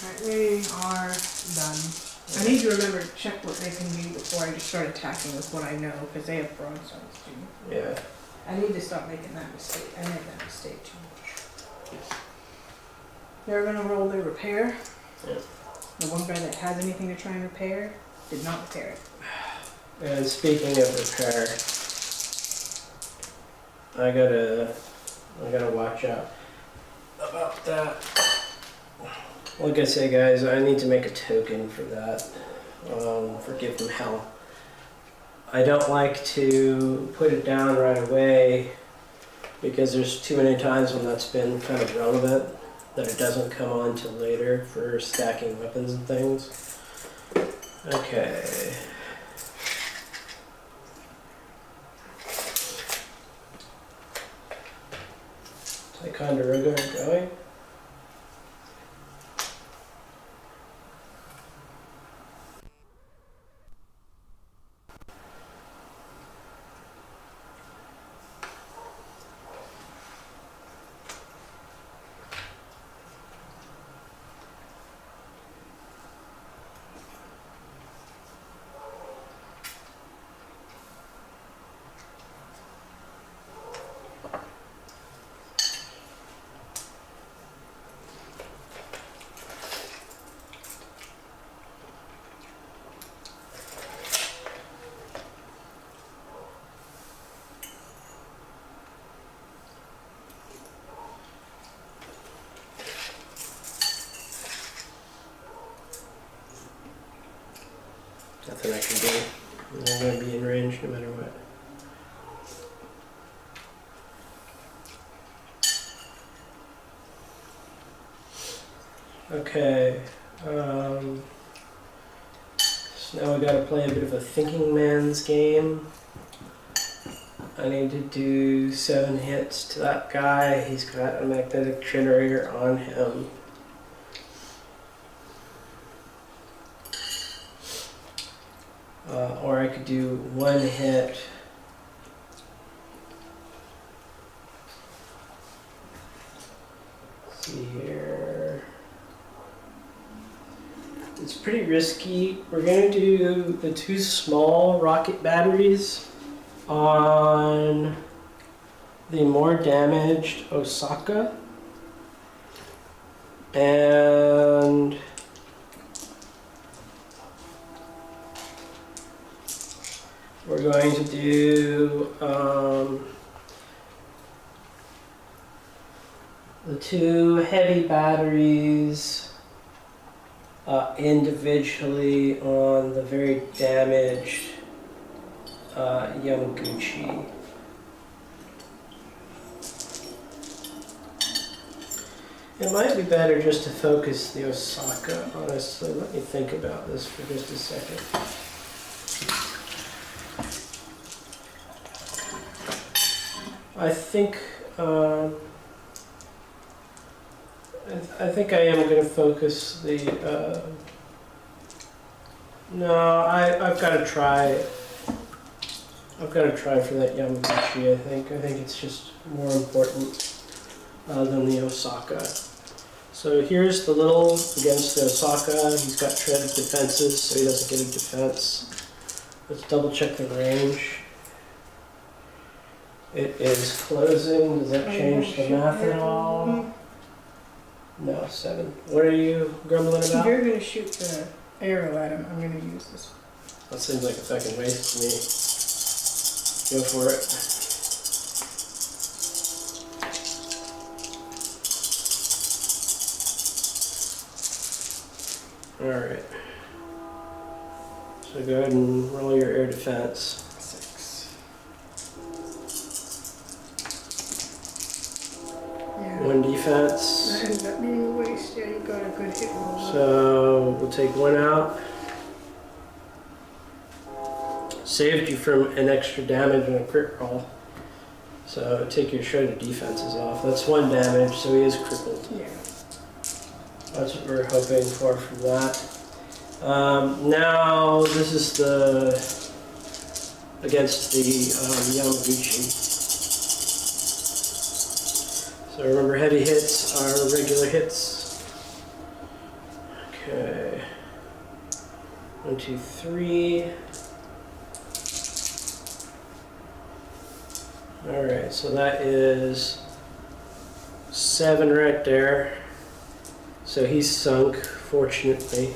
Alright, they are done. I need to remember to check what they can do before I just start attacking with what I know, because they have broadsides too. Yeah. I need to stop making that mistake. I made that mistake too much. They're gonna roll their repair. Yeah. The one guy that has anything to try and repair did not repair it. And speaking of repair, I gotta watch out about that. Like I say, guys, I need to make a token for that. For Give Them Hell. I don't like to put it down right away because there's too many times when that's been kind of relevant that it doesn't come on till later for stacking weapons and things. Okay. Ticonderoga going. Nothing I can do. I'm going to be in range no matter what. Okay. So now we got to play a bit of a thinking man's game. I need to do 7 hits to that guy. He's got a magnetic generator on him. Or I could do 1 hit. Let's see here. It's pretty risky. We're going to do the 2 small rocket batteries on the more damaged Osaka. And we're going to do the 2 heavy batteries individually on the very damaged Yamaguchi. It might be better just to focus the Osaka, honestly. Let me think about this for just a second. I think I am going to focus the. No, I've got to try. I've got to try for that Yamaguchi. I think it's just more important than the Osaka. So here's the little against the Osaka. He's got shredded defenses, so he doesn't get a defense. Let's double check the range. It is closing. Does that change the math at all? No, 7. What are you grumbling If about? you're going to shoot the arrow at him, I'm going to use this. That seems like a fucking waste to me. Go for it. Alright. So go ahead and roll your air defense. 6. Yeah. 1 defense. That ends up being a waste. Yeah, you got a good hit roll. So we'll take 1 out. Saved you from an extra damage and a crit roll. So take your shredded defenses off. That's 1 damage, so he is crippled. Yeah. That's what we're hoping for from that. Now this is the against the Yamaguchi. So remember, heavy hits are regular hits. Okay. 1, 2, 3. All right, so that is 7 right there. So he's sunk, fortunately.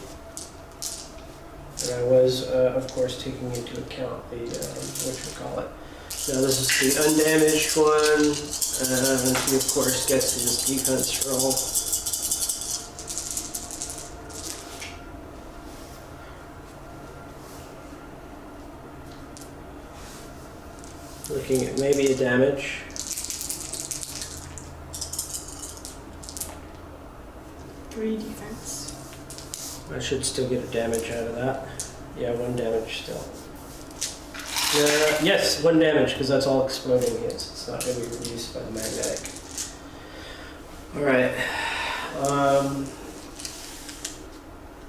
And I was, of course, taking into account the, whatchamacallit. Now this is the undamaged one. He, of course, gets his defense roll. Looking at maybe a damage. Three defense. I should still get a damage out of that. Yeah, 1 damage still. Yes, 1 damage, because that's all exploding hits. It's not going to be reduced by the magnetic. Alright.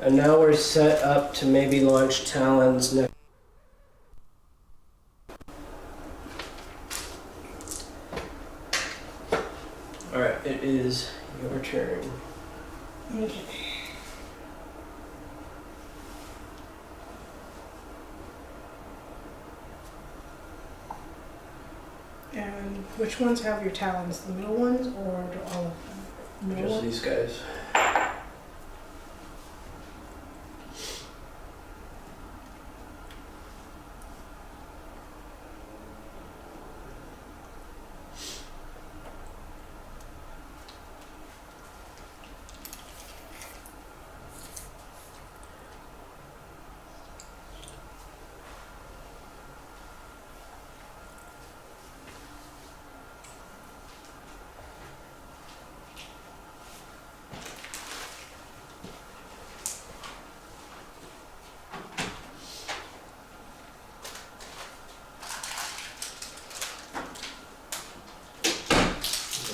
And now we're set up to maybe launch Talons next. Alright, it is your turn. Okay. And which ones have your talons? The middle ones or do all of them? Middle Just ones? these guys.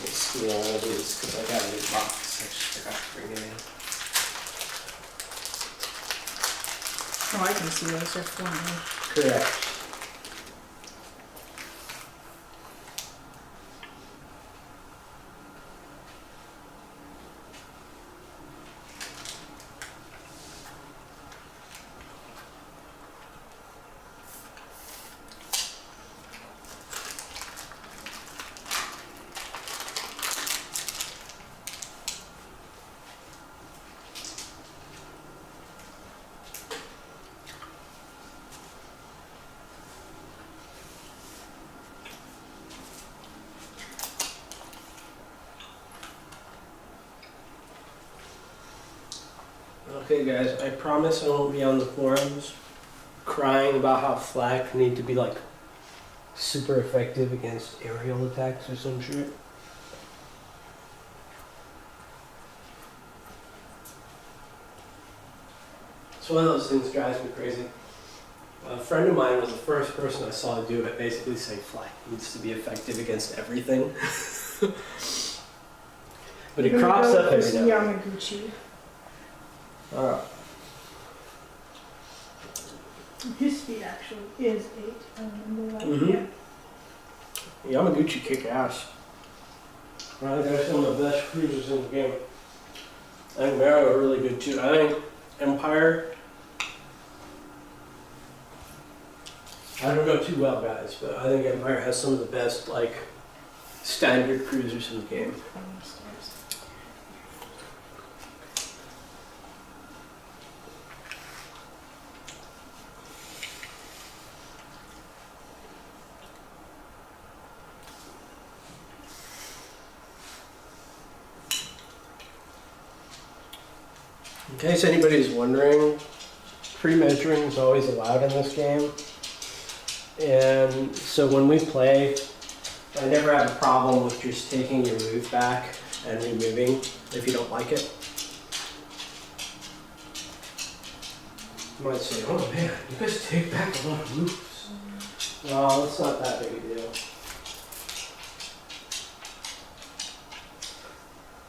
Steal all of these because I got a new box. I just forgot to bring it in. Oh, I can see those. They're flying. Correct. Okay guys, I promise I won't be on the forums crying about how flak need to be like super effective against aerial attacks or some shit. It's one of those things that drives me crazy. A friend of mine was the first person I saw do it, basically say flak needs to be effective against everything. But it I'm gonna crops go up every with now and then. Yamaguchi. Alright. His speed actually is 8. I remember that. Mhm. Yeah. Yamaguchi kick ass. I think they're some of the best cruisers in the game. I think Maro are really good too. I think Empire. I don't know too well, guys, but I think Empire has some of the best, like, standard cruisers in the game. In case anybody's wondering, pre-measuring is always allowed in this game. And so when we play, I never have a problem with just taking your move back and removing if you don't like it. You might say, oh man, you guys take back a lot of moves. Well, it's not that big a deal.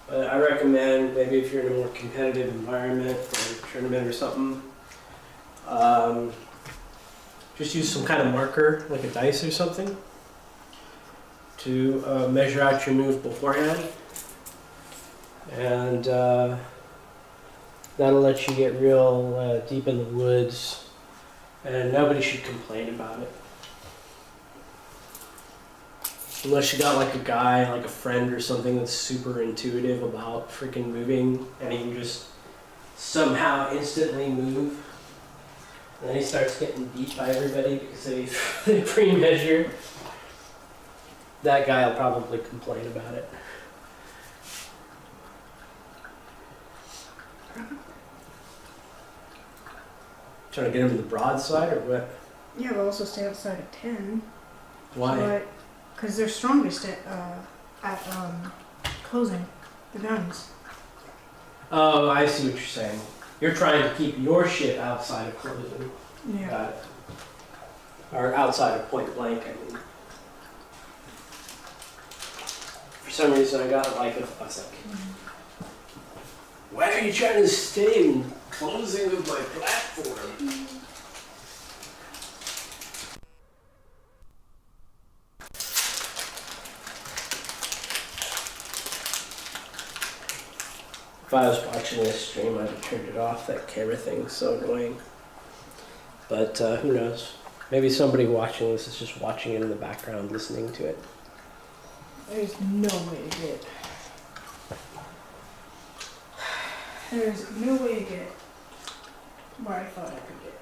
But I recommend maybe if you're in a more competitive environment, like a tournament or something, just use some kind of marker, like a dice or something, to measure out your move beforehand. And that'll let you get real deep in the woods, and nobody should complain about it. Unless you got like a guy, like a friend or something that's super intuitive about freaking moving and he can just somehow instantly move. And then he starts getting beat by everybody because they pre-measure. That guy will probably complain about it. Trying to get him to the broadside or what? Yeah, but also stay outside at 10. Why? Because they're strongest at closing the guns. Oh, I see what you're saying. You're trying to keep your shit outside of closing. Yeah. Got it. Or outside of point blank, I mean. For some reason I got it like, I was like, why are you trying to stay in closing of my platform? If I was watching this stream, I'd have turned it off. That camera thing's so annoying. But who knows? Maybe somebody watching this is just watching it in the background, listening to it. There's no way to get. There's no way to get where I thought I could get.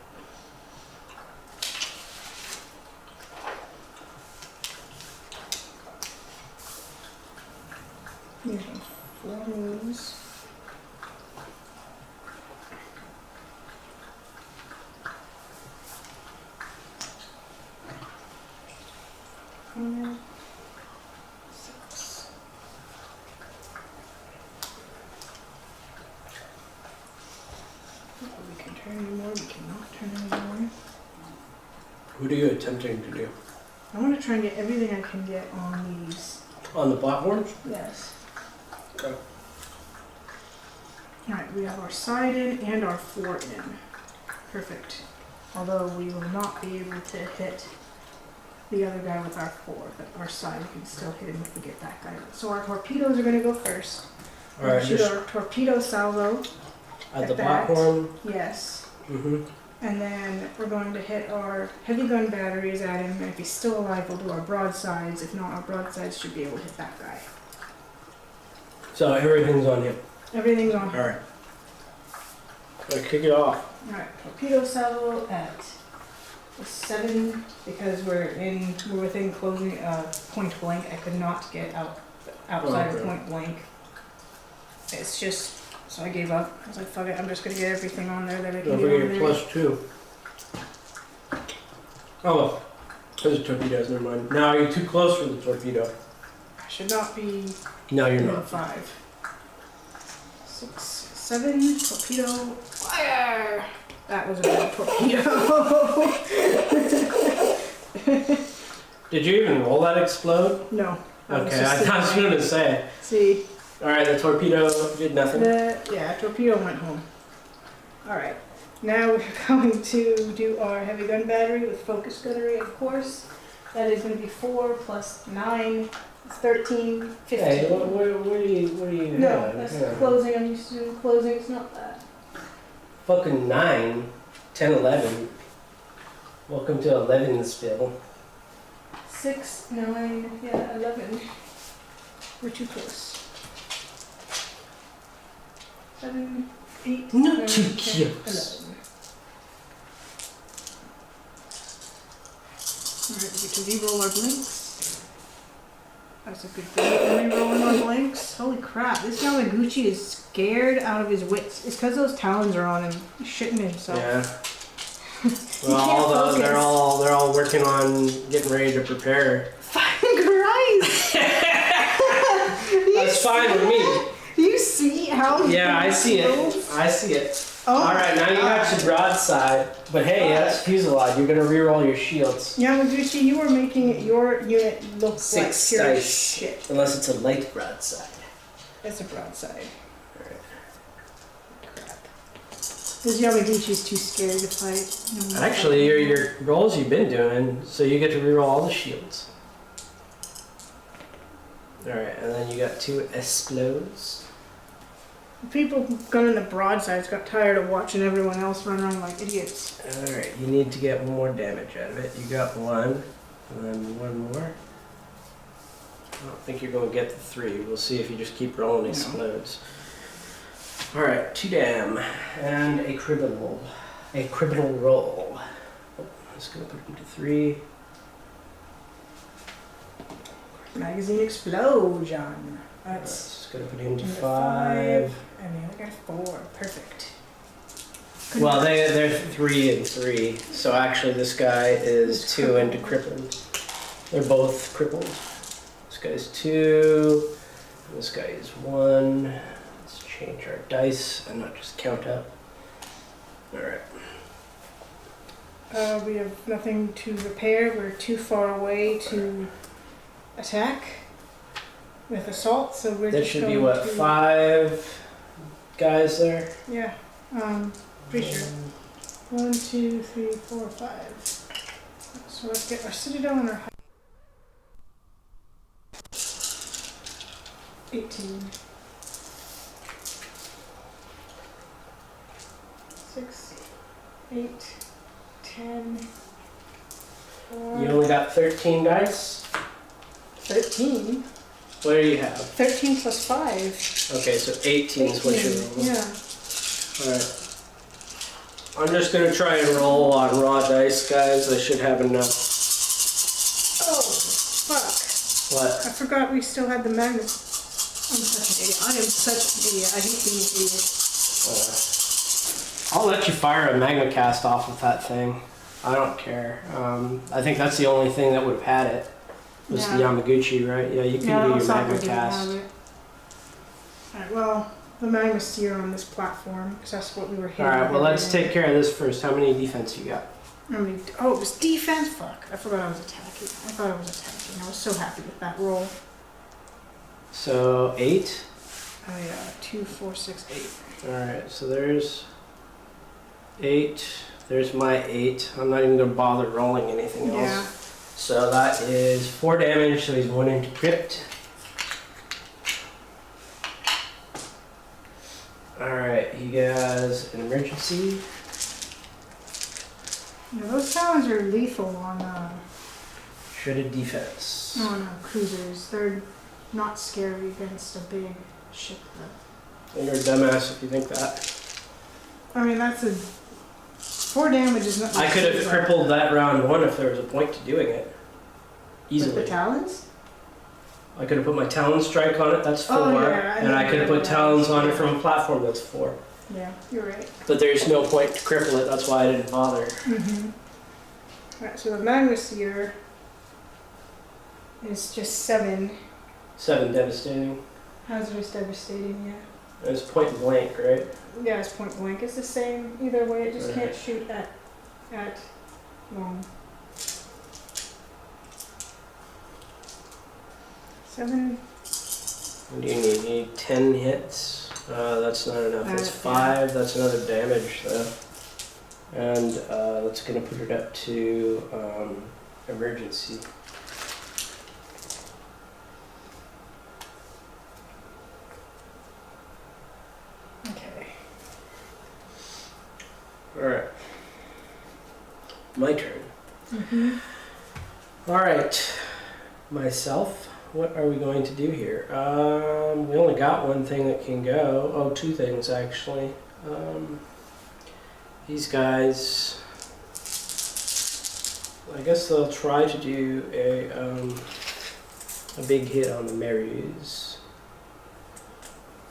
Here's my 4 moves. And 6. We can turn anymore, we cannot turn anymore. What are you attempting to do? I want to try and get everything I can get on these. On the platforms? Yes. Okay. Alright, we have our side in and our 4 in. Perfect. Although we will not be able to hit the other guy with our 4, but our side can still hit him if we get that guy. So our torpedoes are going to go first. Alright, Shoot just our torpedo salvo. at the that. platform. Yes. Mm-hmm. And then we're going to hit our heavy gun batteries at him, and if he's still alive, we'll do our broadsides. If not, our broadsides should be able to hit that guy. So everything's on him. Everything's on him. Alright. Gotta kick it off. Alright, torpedo salvo at 7, because we're within closing point blank. I could not get outside of point blank. It's just, so I gave up. I was like, fuck it, I'm just gonna get everything on there that I can Don't get on forget there. +2. Oh well. Those are torpedoes, never mind. Now you're too close for the torpedo. I should not be No, you're within not. 5. 6, 7, torpedo, fire! That was a bad torpedo. Did you even roll that explode? No. that was Okay, just I was sitting gonna say. See, Alright, the torpedo did nothing. torpedo went home. Alright, now we're going to do our heavy gun battery with focus gunnery, of course. That is going to be 4 plus 9, 13, 15. Hey, what are you No, doing? that's Yeah. closing. I'm used to doing closing. It's not that. Fucking 9, 10, 11. Welcome to 11'sville. 6, 9, yeah, 11. We're too close. 7, 8, Not 9, too 10, close. 11. Alright, we get to re-roll our blinks. That's a good thing. Re-rolling our blinks. Holy crap, this Yamaguchi is scared out of his wits. It's because those talons are on him. He's shitting himself. Yeah. Well, they're all working on getting ready to prepare. Fucking Christ! That's fine with me. Do you see how? Yeah, I see it. I see it. Oh Alright, now you got your broadside. But hey, that's fuselage. You're gonna reroll your shields. Yamaguchi, you are making your unit look 6 like pure dice. shit. Unless it's a light broadside. It's a broadside. Alright. Crap. This Yamaguchi's too scared to fight. No, Actually, your rolls you've been doing, so you get to reroll all the shields. Alright, and then you got 2 explodes. people gunning the broadsides got tired of watching everyone else run around like idiots. Alright, you need to get 1 more damage out of it. You got 1, and then 1 more. I don't think you're going to get the 3. We'll see if you just keep rolling explodes. Alright, 2 dam and a criminal. A criminal roll. Oh, I'm just going to put it into 3. Magazine explosion. That's going to put it into into 5. And the other guy 4. Perfect. Well, they're 3 and 3. So actually this guy is 2 into crippled. They're both crippled. This guy's 2. And this guy is 1. Let's change our dice and not just count up. Alright. We have nothing to repair. We're too far away to attack with assault, so we're That just should going be what, to... 5 guys there? Yeah, pretty sure. 1, 2, 3, 4, 5. So let's get our citadel and our 18. 6, 8, 10, 4. You only got 13 dice? 13? What do you have? 13 plus 5. Okay, so 18 is what you're rolling. Yeah. Alright. I'm just gonna try and roll on raw dice, guys. I should have enough. Oh, fuck. What? I forgot we still had the magnet. I'm such an idiot. I am such an idiot. I hate being an idiot. I'll let you fire a magma cast off of that thing. I don't care. I think that's the only thing that would have had it. Was the Yeah. Yamaguchi, right? Yeah, you can do your magma cast. Alright, well, the magma seer on this platform, because that's what we were hitting. Alright, well let's take care of this first. How many defense you got? Oh, it was defense? Fuck. I forgot I was attacking. I thought I was attacking. I was so happy with that roll. So 8? Oh yeah, 2, 4, 6, 8. Alright, so there's 8. There's my 8. I'm not even going to bother rolling anything else. Yeah. So that is 4 damage, so he's 1 into crypt. Alright, he has an emergency. Yeah, those talons are lethal on Shredded defense. cruisers. They're not scary against a big ship though. You're a dumbass if you think that. I mean, that's a 4 damage is not. I could have crippled that round 1 if there was a point to doing it. With Easily. the talons? I could have put my talon strike on it, that's 4. Oh, yeah, and I could have put talons on it from a platform, that's 4. Yeah, you're right. But there's no point to cripple it, that's why I didn't bother. Mm-hmm. Alright, so the magma seer is just 7. 7 devastating. Hazardous devastating, yeah. It's point blank, right? Yeah, it's point blank. It's the same either way. It just Right. can't shoot at long. 7. What do you need? You need 10 hits. That's not enough. That's Yeah. 5. That's another damage, though. And that's going to put it up to emergency. Okay. Alright. My turn. Mm-hmm. Alright. Myself. What are we going to do here? We only got 1 thing that can go. Oh, 2 things, actually. These guys... I guess they'll try to do a big hit on the Marys.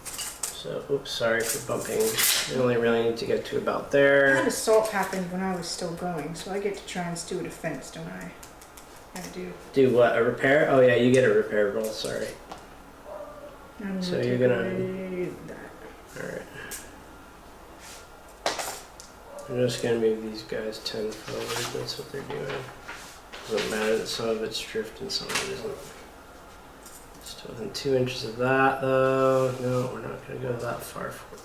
So, oops, sorry for bumping. We only really need to get to about there. That assault happened when I was still going, so I get to try and do a defense, don't I? I do. Do what? A repair? Oh yeah, you get a repair roll, sorry. I'm So take you're gonna- away that. Alright. I'm just gonna move these guys 10 forward, that's what they're doing. Doesn't matter that some of it's drift and some of it isn't. Still within 2 inches of that though. No, we're not gonna go that far forward.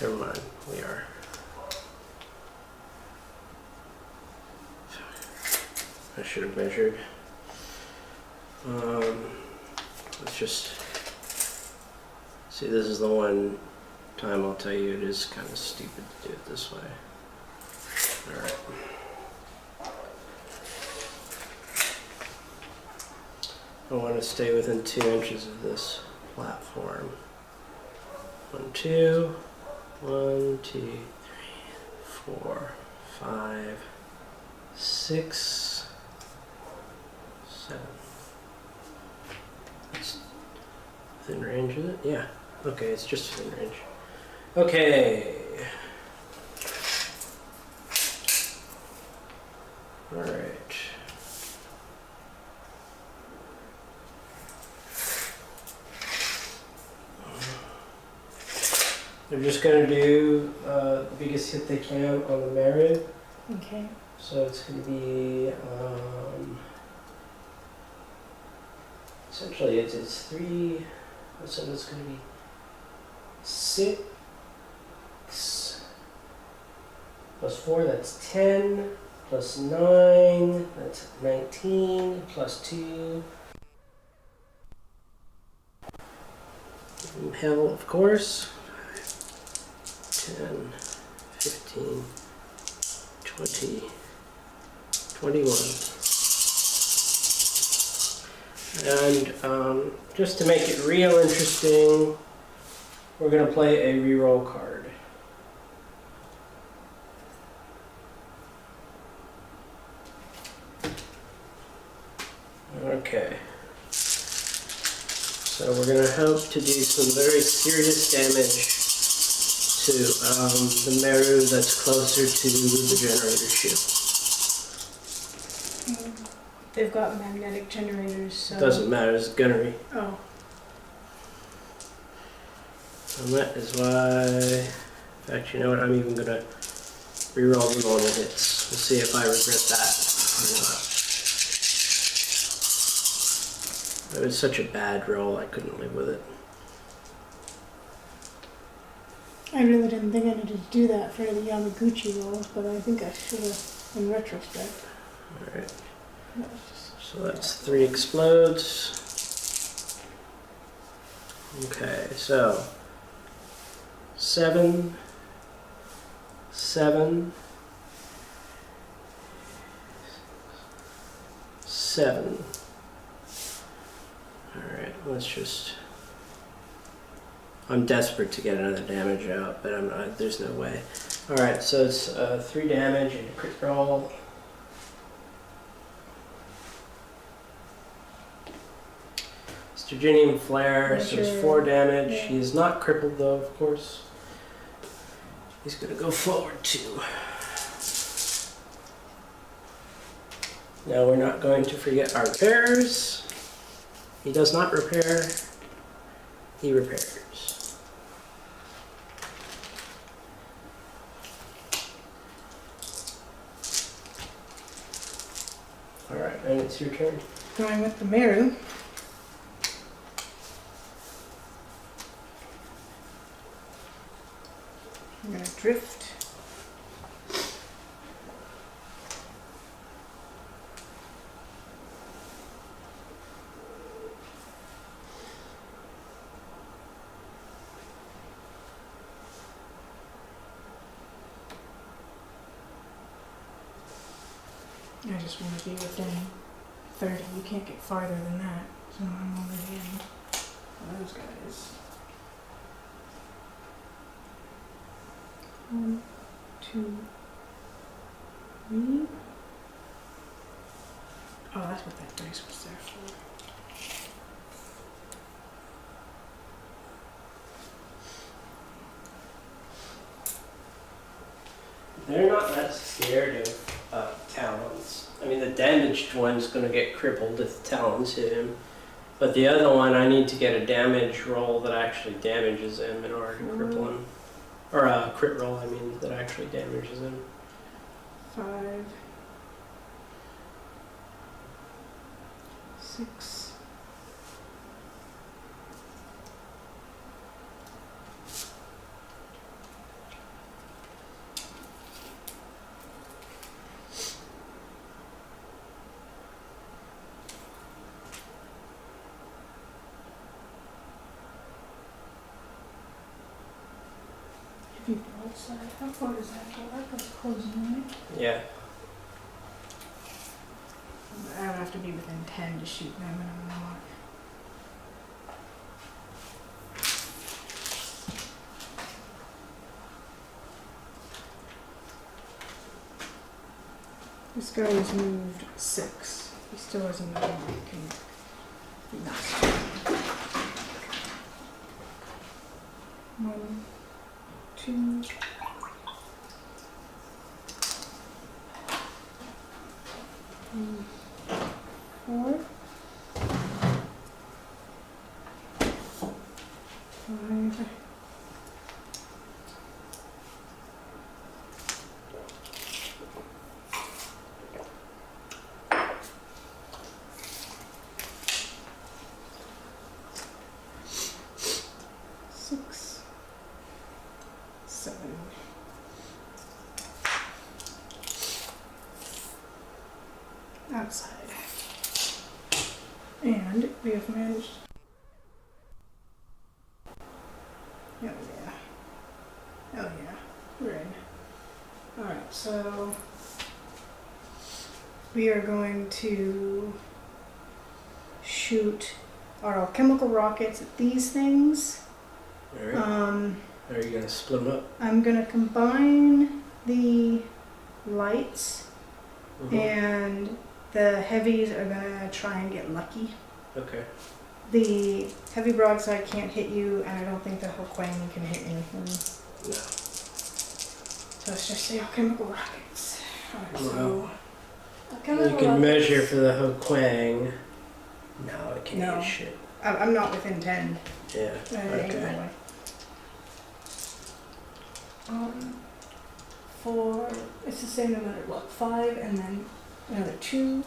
Never mind, we are. I should have measured. Let's just see. This is the one time I'll tell you it is kind of stupid to do it this way. All right. I want to stay within 2 inches of this platform. 1, 2, 1, 2, 3, 4, 5, 6, 7. That's within range, is it? Yeah. Okay, it's just within range. Okay. All right. They're just gonna do the biggest hit they can on the Maru. Okay. So it's gonna be essentially it's 3. So it's gonna be 6 plus 4. That's 10 plus 9. That's 19 plus 2. Hell, of course. 10, 15, 20, 21. And just to make it real interesting, we're going to play a reroll card. Okay. So we're going to hope to do some very serious damage to the Meru that's closer to the generator ship. They've got magnetic generators, so... It doesn't matter, it's gunnery. Oh. And that is why... In fact, you know what, I'm even going to reroll the normal hits. We'll see if I regret that or not. It was such a bad roll, I couldn't live with it. I really didn't think I needed to do that for the Yamaguchi rolls, but I think I should have in retrospect. Alright, That was just... so that's 3 explodes. Okay, so 7, 7, 7. Alright, let's just... I'm desperate to get another damage out, but I'm not, there's no way. Alright, so it's 3 damage and a crit roll. Sterginium Flare, so it's 4 damage. Yeah. He is not crippled though, of course. He's gonna go forward too. Now we're not going to forget our repairs. He does not repair, he repairs. Alright, and it's your turn. Going with the Meru. I'm gonna drift. I just want to be within 30. You can't get farther than that. So I'm over the end. Those guys. 1, 2, 3. Oh, that's what that dice was there for. They're not that scared of talons. I mean, the damaged one's going to get crippled if the talons hit him. But the other one, I need to get a damage roll that actually damages him in order to cripple him. Or a crit roll, I mean, that actually damages him. 5, 6. If you broadside, how far does that go? That goes closing, right? Yeah. I would have to be within 10 to shoot them, and I'm not. This guy has moved 6. He still hasn't moved. Can not. 1, 2. 4, 5, 6, 7. Outside. And we have managed. Oh yeah. Oh yeah. We're in. Alright, so we are going to shoot our chemical rockets at these things. Alright. Are you gonna split them up? I'm gonna combine the lights and the heavies are gonna try and get lucky. Okay. The heavy broadside can't hit you, and I don't think the Hokwang can hit anything. No. So let's just say chemical rockets. Alright, Wow. so You can measure for the Hokwang. No, it can't No. hit shit. I'm not within 10. Yeah. Ain't no Okay. way. 4. It's the same no matter what. 5, and then another 2.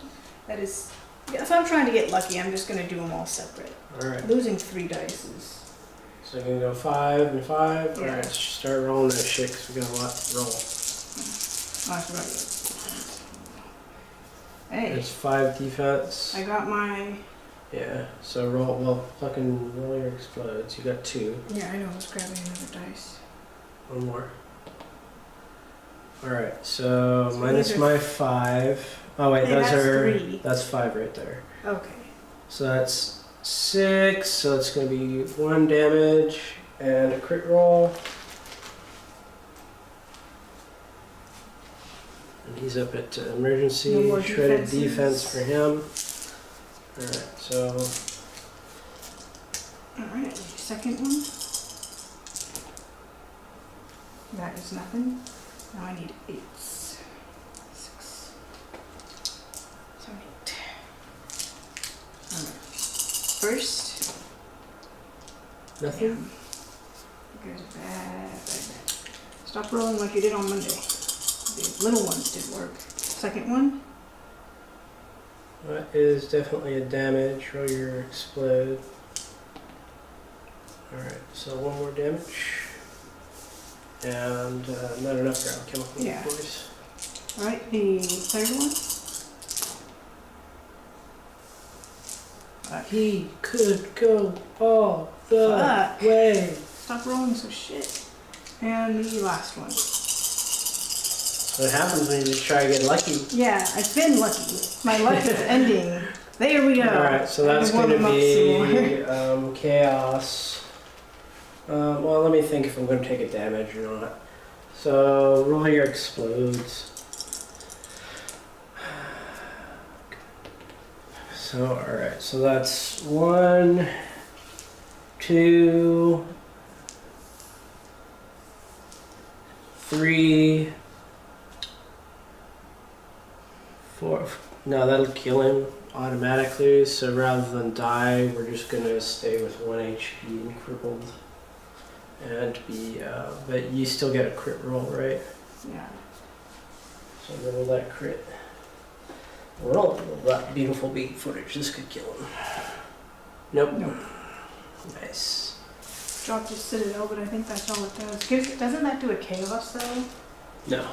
That is. Yeah, if I'm trying to get lucky, I'm just gonna do them all separate. Alright. Losing 3 dice is. So you're gonna go 5 and 5. Yeah. Alright, let's start rolling that shit because we got a lot to roll. Oh, I forgot. Hey, It's 5 defense. I got my. Yeah. So roll your explodes. You got 2. Yeah, I know. I was grabbing another dice. One more. Alright, so So minus these are- my 5. Oh wait, Hey, those that's are 3. that's 5 right there. Okay. So that's 6, so it's gonna be 1 damage and a crit roll. And he's up at No emergency, more shredded defenses. defense for him. Alright, so Alright, second one. That is nothing. Now I need 8s. 6, 7, 8. Alright. First. nothing? You guys are bad. Stop rolling like you did on Monday. The little ones didn't work. Second one. That is definitely a damage. Roll your explode. Alright, so 1 more damage. And not enough ground chemical, Yeah. of course. Alright, the third one. He could go all the Fuck. way. Stop rolling so shit. And the last one. What happens when you just try to get lucky? Yeah, I've been lucky. My luck is ending. There we go. Alright, so that's I can going to warm 'em up some more. be chaos. Well, let me think if I'm going to take a damage or not. So, roll your explodes. So, alright, so that's 1, 2, 3, 4. No, that'll kill him automatically. So rather than die, we're just gonna stay with 1 HP and crippled, and be. But you still get a crit roll, right? Yeah. So roll that crit. Roll that beautiful beat footage. This could kill him. Nope. Nope. Nice. Dropped his Citadel, but I think that's all it does. Doesn't that do a chaos though? No.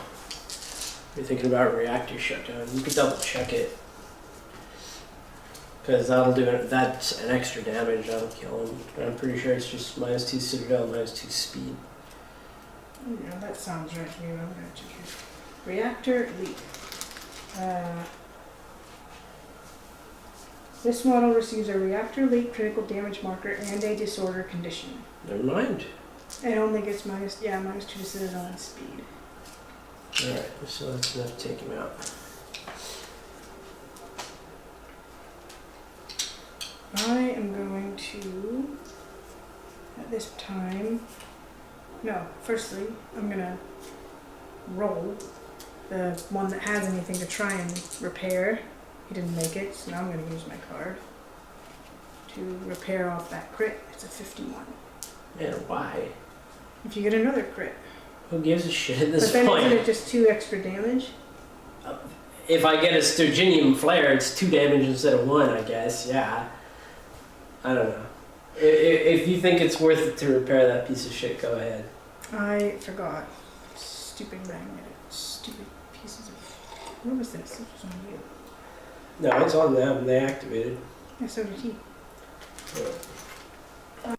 You're thinking about reactor shutdown. You could double check it. Because that'll do it. That's an extra damage. That'll kill him. But I'm pretty sure it's just -2 Citadel, -2 speed. Yeah, that sounds right to me. I'm gonna check it. Reactor leak. This model receives a reactor late critical damage marker and a disorder condition. Never mind. It only gets minus 2 to citadel and speed. Alright, so that's enough to take him out. I am going to, at this time, firstly, I'm going to roll the one that has anything to try and repair. He didn't make it, so now I'm going to use my card to repair off that crit. It's a 51. Man, why? If you get another crit. Who gives a shit at this But then point? isn't it just 2 extra damage? If I get a Sturginium Flare, it's 2 damage instead of 1, I guess. Yeah. I don't know. If you think it's worth it to repair that piece of shit, go ahead. I forgot. Stupid magnet. Stupid pieces of... What was this? This was on you. No, it's on them. They activated. Yeah, so did he. Yeah.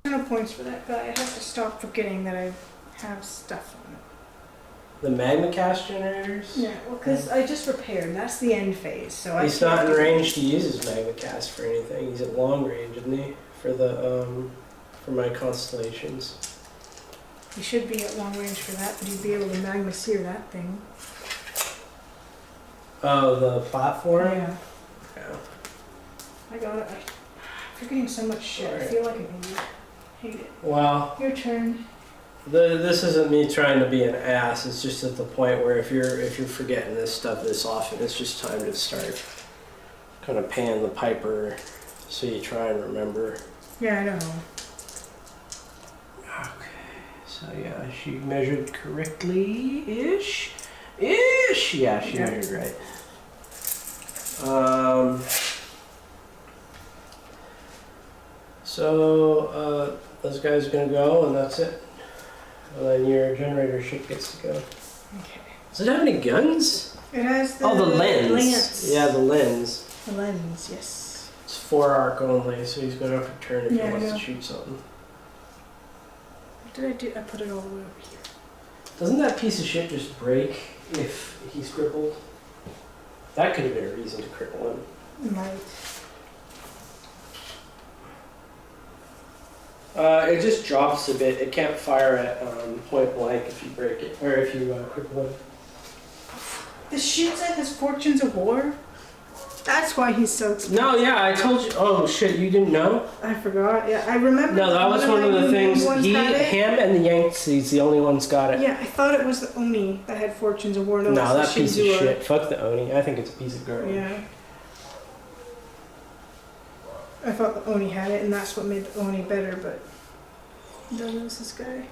2 points for that guy. I have to stop forgetting that I have stuff on it. The Magma Cast generators? Yeah, well, because I just repaired. That's the end phase, so I He's can't not in do- range to use his Magma Cast for anything. He's at long range, isn't he? For the for my constellations. He should be at long range for that, but he'd be able to magma sear that thing. Oh, the platform? Yeah. Yeah. I got it. I'm forgetting so much shit. I Alright. feel like an idiot. Hate it. Well, Your turn. this isn't me trying to be an ass. It's just at the point where if you're forgetting this stuff this often, it's just time to start kind of paying the piper, so you try and remember. Yeah, I know. Okay, so yeah, she measured correctly-ish. Ish! Yeah, she Yeah. measured right. So, those guys are gonna go, and that's it. And then your generator ship gets to go. Okay. Does it have any guns? It has the... Oh, the lens. lance. Yeah, the lens. The lens, yes. It's 4 arc only, so he's gonna have to turn if Yeah, I he wants know. to shoot something. What did I do? I put it all the way over here. Doesn't that piece of shit just break if he's crippled? That could have been a reason to cripple him. It might. It just drops a bit. It can't fire at point blank if you break it, or if you cripple it. The shit that has Fortunes of War? That's why he's so expensive. No, yeah, I told you. Oh shit, you didn't know? I forgot. Yeah, I remember. No, that was one of the things. Him and the Yankees, the only ones got it. Yeah, I thought it was the Oni that had Fortunes of War. No, it's the that piece of Shinzua. shit. Fuck the Oni. I think it's a piece of garbage. Yeah. I thought the Oni had it, and that's what made the Oni better, but don't notice this guy.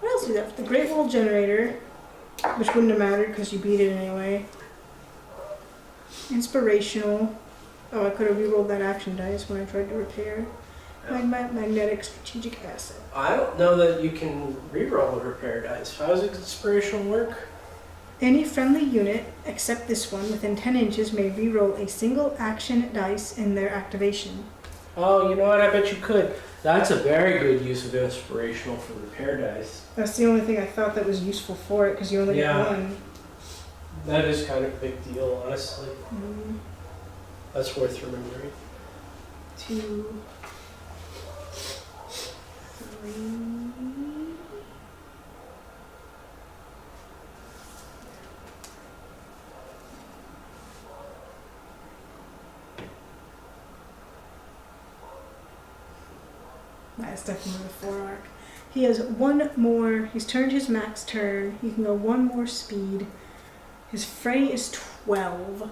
What else do you have? The Great Wall Generator, which wouldn't have mattered because you beat it anyway. Inspirational. Oh, I could have re-rolled that action dice when I tried to repair. Magnetic Strategic Asset. I don't know that you can reroll a repair dice. How does inspirational work? Any friendly unit, except this one, within 10 inches may re-roll a single action dice in their activation. Oh, you know what? I bet you could. That's a very good use of inspirational for repair dice. That's the only thing I thought that was useful for it, because you only get Yeah. one. That is kind of a big deal, honestly. That's worth remembering. 2, 3. That's definitely the 4 arc. He has one more. He's turned his max turn. He can go one more speed. His fray is 12.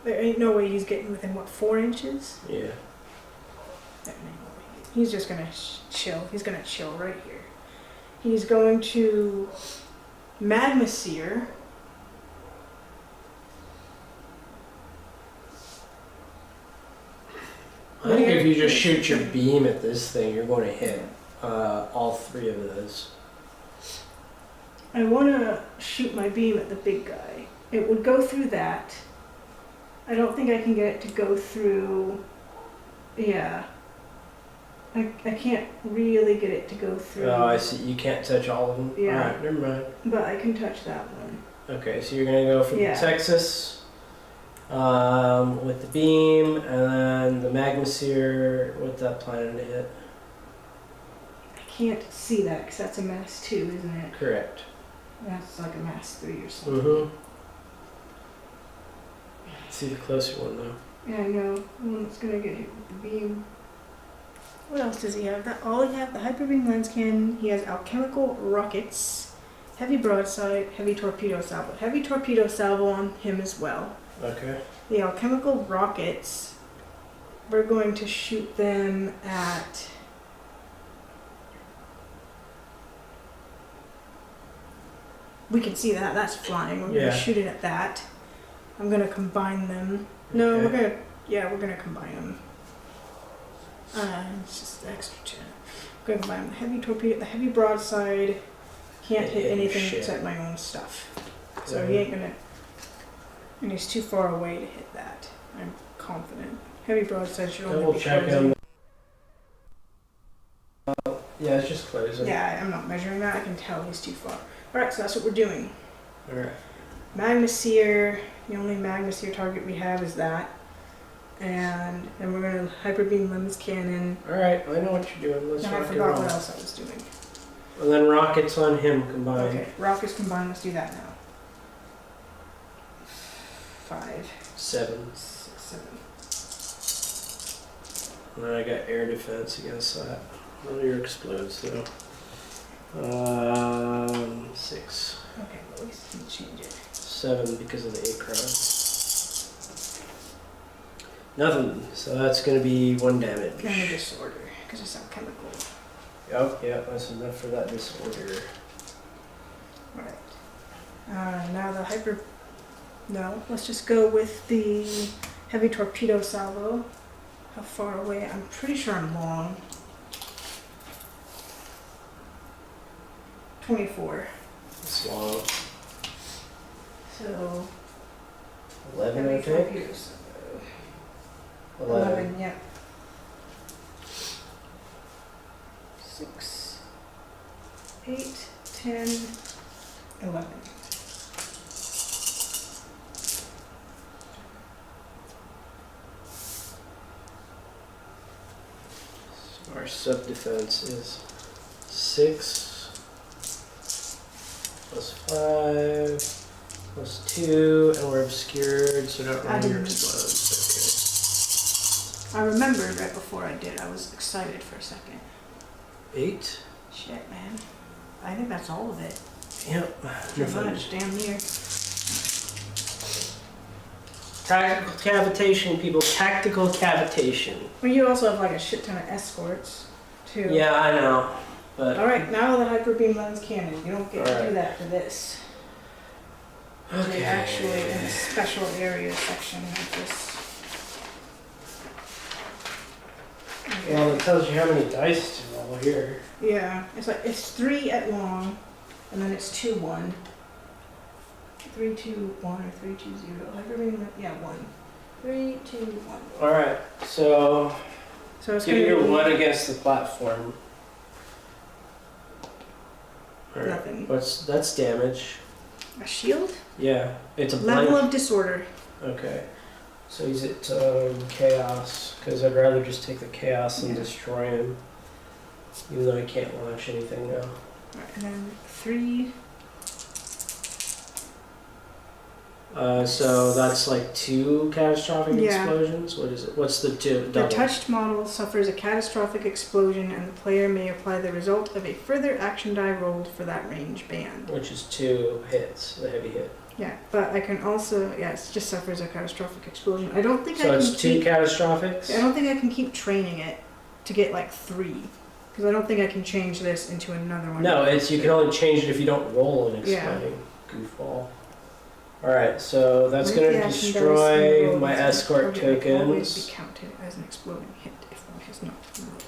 There ain't no way he's getting within, 4 inches? Yeah. There ain't no way. He's just gonna chill. He's gonna chill right here. He's going to Magma Seer. I think if you just shoot your beam at this thing, you're going to hit all 3 of those. I want to shoot my beam at the big guy. It would go through that. I don't think I can get it to go through... Yeah. I can't really get it to go through. Oh, I see. You can't touch all of them? Yeah. Alright, never mind. But I can touch that one. Okay, so you're going to go from Yeah. Texas. With the beam, and then the magma sphere with that planning to hit. I can't see that because that's a mass 2, isn't it? Correct. That's like a mass 3 or something. Mm-hmm. See the closer one though. Yeah, I know. The one that's gonna get hit with the beam. What else does he have? All he have the hyper beam lens cannon. He has alchemical rockets, heavy broadside, heavy torpedo salvo. Heavy torpedo salvo on him as well. Okay. The alchemical rockets, we're going to shoot them at. We can see that. That's flying. We're Yeah. gonna shoot it at that. I'm gonna combine them. No, Okay. we're gonna. Yeah, we're gonna combine them. It's just the extra two. We're gonna combine them. The heavy torpedo, the heavy broadside can't hit Yeah, anything shit. except my own stuff. So he ain't gonna. And he's too far away to hit that. I'm confident. Heavy broadside should only Double be check closing. him. Yeah, it's just closing. Yeah, I'm not measuring that. I can tell he's too far. Alright, so that's what we're doing. Alright. Magma Seer, the only Magma Seer target we have is that. And then we're going to Hyper Beam Lens Cannon. Alright, I know what you're doing. Let's And I rock and forgot roll. what else I was doing. And then rockets on him combined. Okay, rockets combined, let's do that now. 5, 7. 6, 7. And then I got air defense against that. None of your explodes though. 6. Okay, well, at least I can change it. 7 because of the acron. Nothing. So that's going to be 1 damage. And a disorder, because it's alchemical. Yep, that's enough for that disorder. Right. Now the hyper. No, let's just go with the heavy torpedo salvo. How far away? I'm pretty sure I'm long. 24. It's long. So 11, I heavy think. torpedo salvo. 11. Yeah. 6, 8, 10, 11. So our sub defense is 6 plus 5 plus 2, and we're obscured, so don't roll your explodes. I remembered right before I did. I was excited for a second. Okay. 8. Shit, man. I think that's all of it. Yep. Pretty much, damn near. Tactical cavitation, people. Tactical cavitation. Well, you also have like a shit ton of escorts, too. Yeah, I know. But Alright, now the hyper beam lens cannon. You don't get to Alright. do that for this. okay. They actually in the special area section of this. Well, it tells you how many dice to roll here. Yeah, it's 3 at long, and then it's 2, 1. 3, 2, 1, or 3, 2, 0. Hyper beam, yeah, 1. 3, 2, 1. All right, so So it's give gonna your be 1 against the platform. All right. nothing. That's damage. A shield? Yeah, it's a blank. Level of disorder. Okay, so he's at chaos because I'd rather just take the chaos and Yeah. destroy him, even though he can't launch anything now. Alright, and then 3. So that's like 2 catastrophic Yeah. explosions. What is it? What's the 2? The touched model suffers a catastrophic explosion, and the player may apply the result of a further action die rolled for that range band. Which is 2 hits, the heavy hit. Yeah, but I can also it just suffers a catastrophic explosion. I don't think So I it's can 2 keep. catastrophics. I don't think I can keep training it to get like 3, because I don't think I can change this into another one. No, it's you can only change it if you don't roll an Yeah. exploding goofball. Alright, so that's With going the to action dice destroy rolled, my the escort target may always tokens. be counted as an exploding hit if one has not rolled.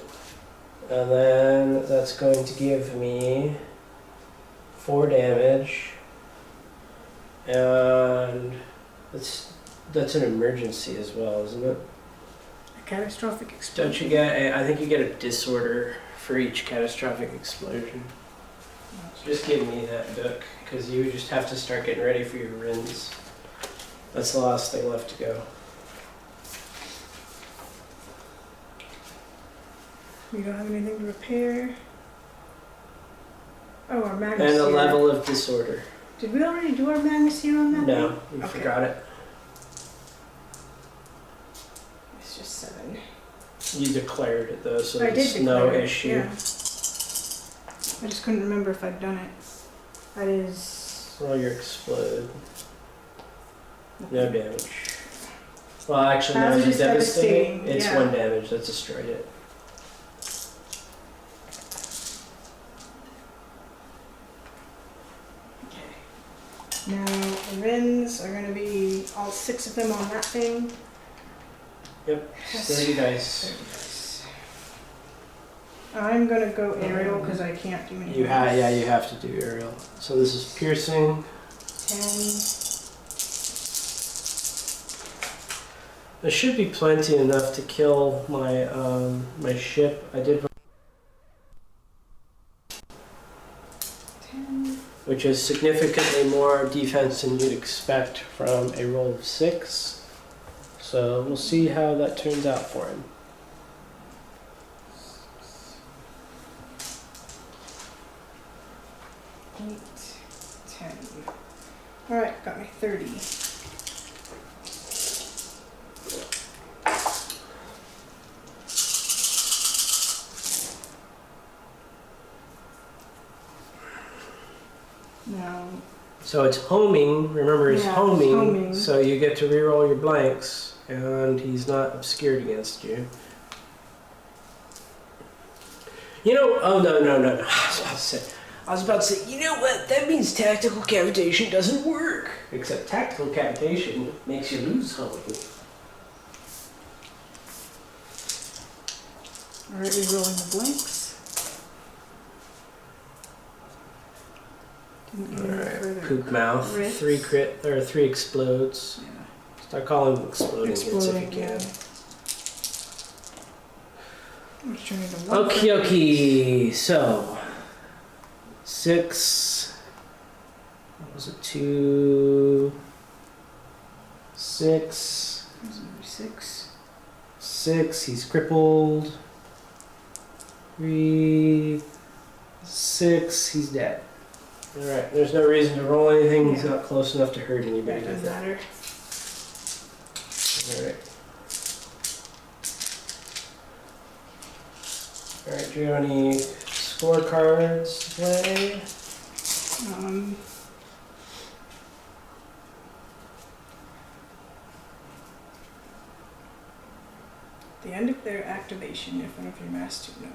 And then that's going to give me 4 damage. And that's an emergency as well, isn't it? A catastrophic explosion. Don't you get I think you get a disorder for each catastrophic explosion. Just give me that book, because you just have to start getting ready for your RINs. That's the last thing left to go. We don't have anything to repair. Oh, our Magnus And a here. level of disorder. Did we already do our Magnus here on that? No, thing? you Okay. forgot it. It's just 7. You declared it though, so I did there's declare no it, issue. Yeah. I just couldn't remember if I'd done it. That is. Roll your explode. No damage. Well, actually, no, Hazardous it's devastating. devastating, It's yeah. 1 damage. That destroyed it. Now, the Rins are going to be all 6 of them on that thing. Yep. Yes. 30 dice. 30 dice. I'm going to go aerial because I can't do anything. Yeah, you have to do aerial. So this is piercing. 10. There should be plenty enough to kill my my ship. I did, 10. which is significantly more defense than you'd expect from a roll of 6. So we'll see how that turns out for him. 8, 10. Alright, got my 30. Now, So it's homing. Remember, it's Yeah, it's homing, homing. so you get to reroll your blanks, and he's not obscured against you. You know, oh no. I was about to say, you know what? That means tactical cavitation doesn't work. Except tactical cavitation makes you lose homing. alright, re-rolling the blanks. Didn't get any Alright, further. poop mouth. Crits. 3 crit, or 3 explodes. Yeah. Start calling them exploding hits if you Exploding, can. yeah. I'm just turning to 1. Okie dokie. So 6. What was it? 2. 6. There's number 6. 6. He's crippled. 3. 6. He's dead. Alright, there's no reason to roll anything. He's Yeah. not close enough to hurt anybody. That doesn't matter. Alright. Alright, do you have any scorecards to play? The end of their activation, if one of your master no.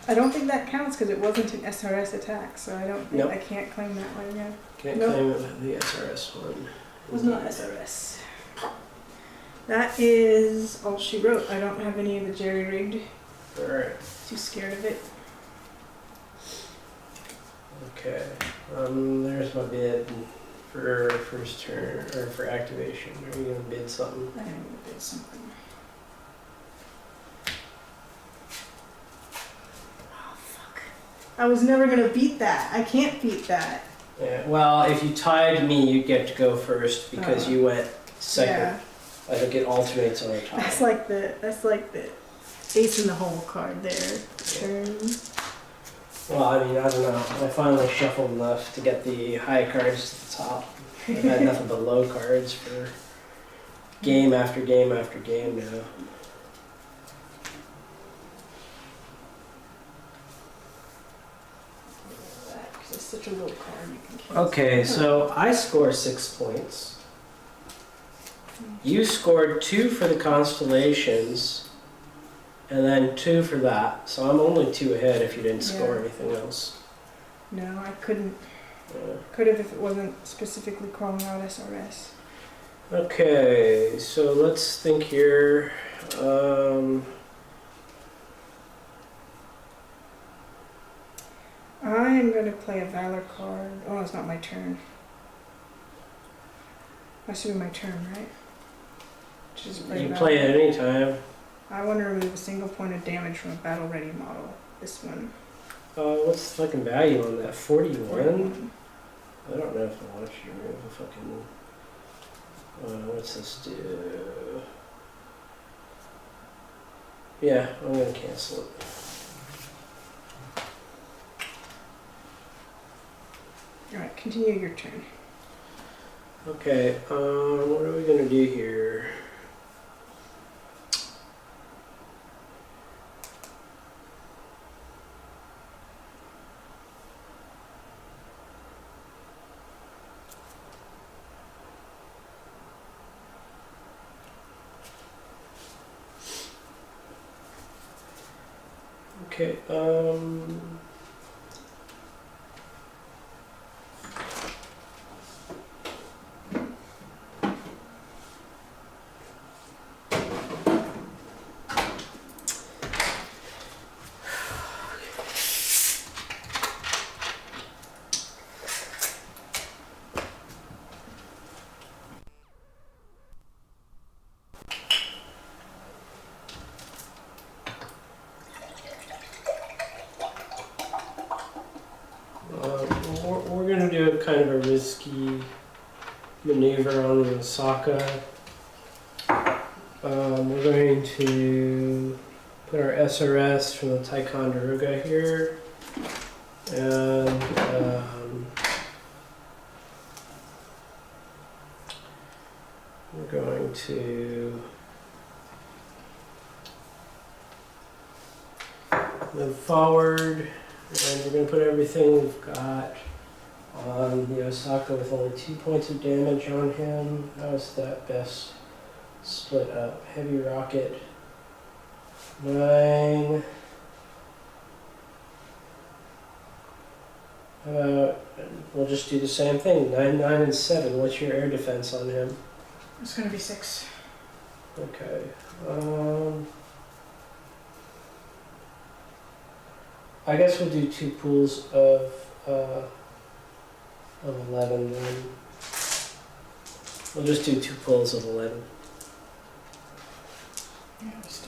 I don't think that counts because it wasn't an SRS attack, so I don't think Nope. I can't claim that one yet. Can't Nope. claim it with the SRS one. It was not SRS. That is all she wrote. I don't have any of the jerry-rigged. Alright, Too scared of it. okay. There's my bid for first turn, or for activation. Are you gonna bid something? I am gonna bid something. Oh fuck! I was never gonna beat that. I can't beat that. Yeah, well, if you tied me, you get to go first because Oh. you went second. Yeah, I think it alternates on a tie. that's like the ace in the hole card there. Turn. Well, I mean, I don't know. I finally shuffled enough to get the high cards to the top. I've had nothing but low cards for game after game after game now. That, 'cause it's such a low card. You can cancel. Okay, so I score 6 points. You scored 2 for the constellations, and then 2 for that. So I'm only 2 ahead if you didn't score Yeah. anything else. No, I couldn't. Yeah. Could have if it wasn't specifically calling out SRS. Okay, so let's think here. I am going to play a Valor card. Oh, it's not my turn. That should be my turn, right? Just You play it anytime. I want to remove a single point of damage from a battle-ready model. this one. What's the fucking value on that? 41? 41. I don't know if I want you to remove a fucking... what's this do? Yeah, I'm gonna cancel it. Alright, continue your turn. Okay, what are we gonna do here? Okay, we're gonna do a kind of a risky maneuver on the Osaka. We're going to put our SRS from the Ticonderoga here, and we're going to move forward, and we're going to put everything we've got on the Osaka with only 2 points of damage on him. How's that best split up? Heavy rocket, 9. How about, we'll just do the same thing, 9, 9, and 7. What's your air defense on him? It's gonna be 6. Okay. I guess we'll do 2 pools of 11 then. We'll just do 2 pulls of 11. Yeah, just